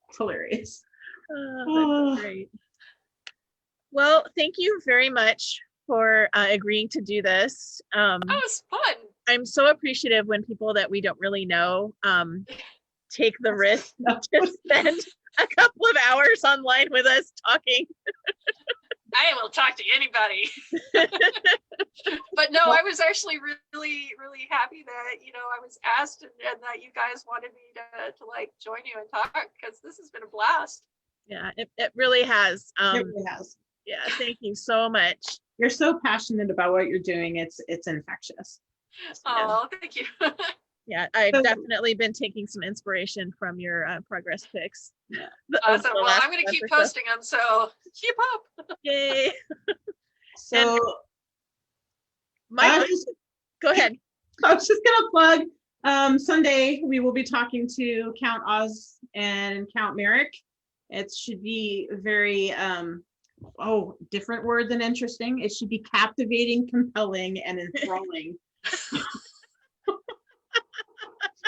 It's hilarious. That's great. Well, thank you very much for agreeing to do this. That was fun. I'm so appreciative when people that we don't really know take the risk to spend a couple of hours online with us talking. I will talk to anybody. But no, I was actually really, really happy that, I was asked and that you guys wanted me to like join you and talk because this has been a blast. Yeah, it really has. It really has. Yeah, thank you so much. You're so passionate about what you're doing. It's infectious. Oh, thank you. Yeah, I've definitely been taking some inspiration from your progress pics. Yeah. Awesome. Well, I'm going to keep posting them, so keep up. Yay. So Go ahead. I was just going to plug Sunday, we will be talking to Count Oz and Count Merrick. It should be very, different word than interesting. It should be captivating, compelling, and enthralling.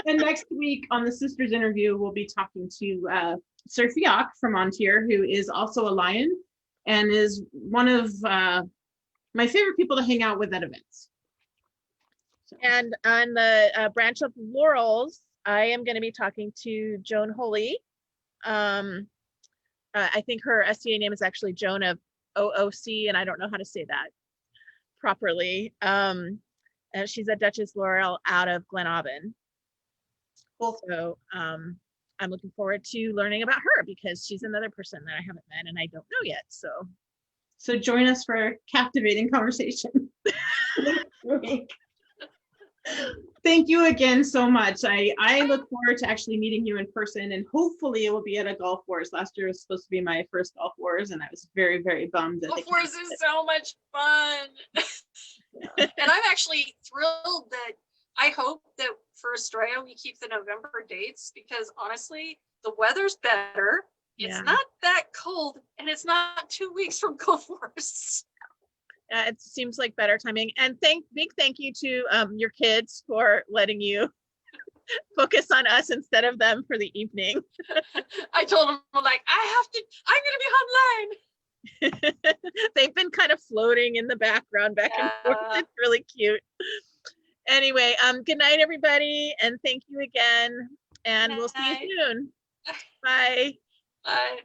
And next week on the Sisters interview, we'll be talking to Sir Fiach from Montier, who is also a lion and is one of my favorite people to hang out with at events. So. And on the branch of Laurels, I am going to be talking to Joan Holy. I think her SCA name is actually Joan of OOC, and I don't know how to say that properly. And she's a Duchess Laurel out of Glenaben. Cool. So I'm looking forward to learning about her because she's another person that I haven't met and I don't know yet. So join us for a captivating conversation. Thank you again so much. I look forward to actually meeting you in person, and hopefully it will be at a Golf Wars. Last year was supposed to be my first Golf Wars, and I was very, very bummed. Golf Wars is so much fun. And I'm actually thrilled that I hope that for Australia we keep the November dates because honestly, the weather's better. It's not that cold, and it's not 2 weeks from Golf Wars. It seems like better timing. And big thank you to your kids for letting you focus on us instead of them for the evening. I told them, I'm going to be online. They've been kind of floating in the background back and forth. It's really cute. Anyway, good night, everybody. And thank you again. And we'll see you soon. Bye. Bye.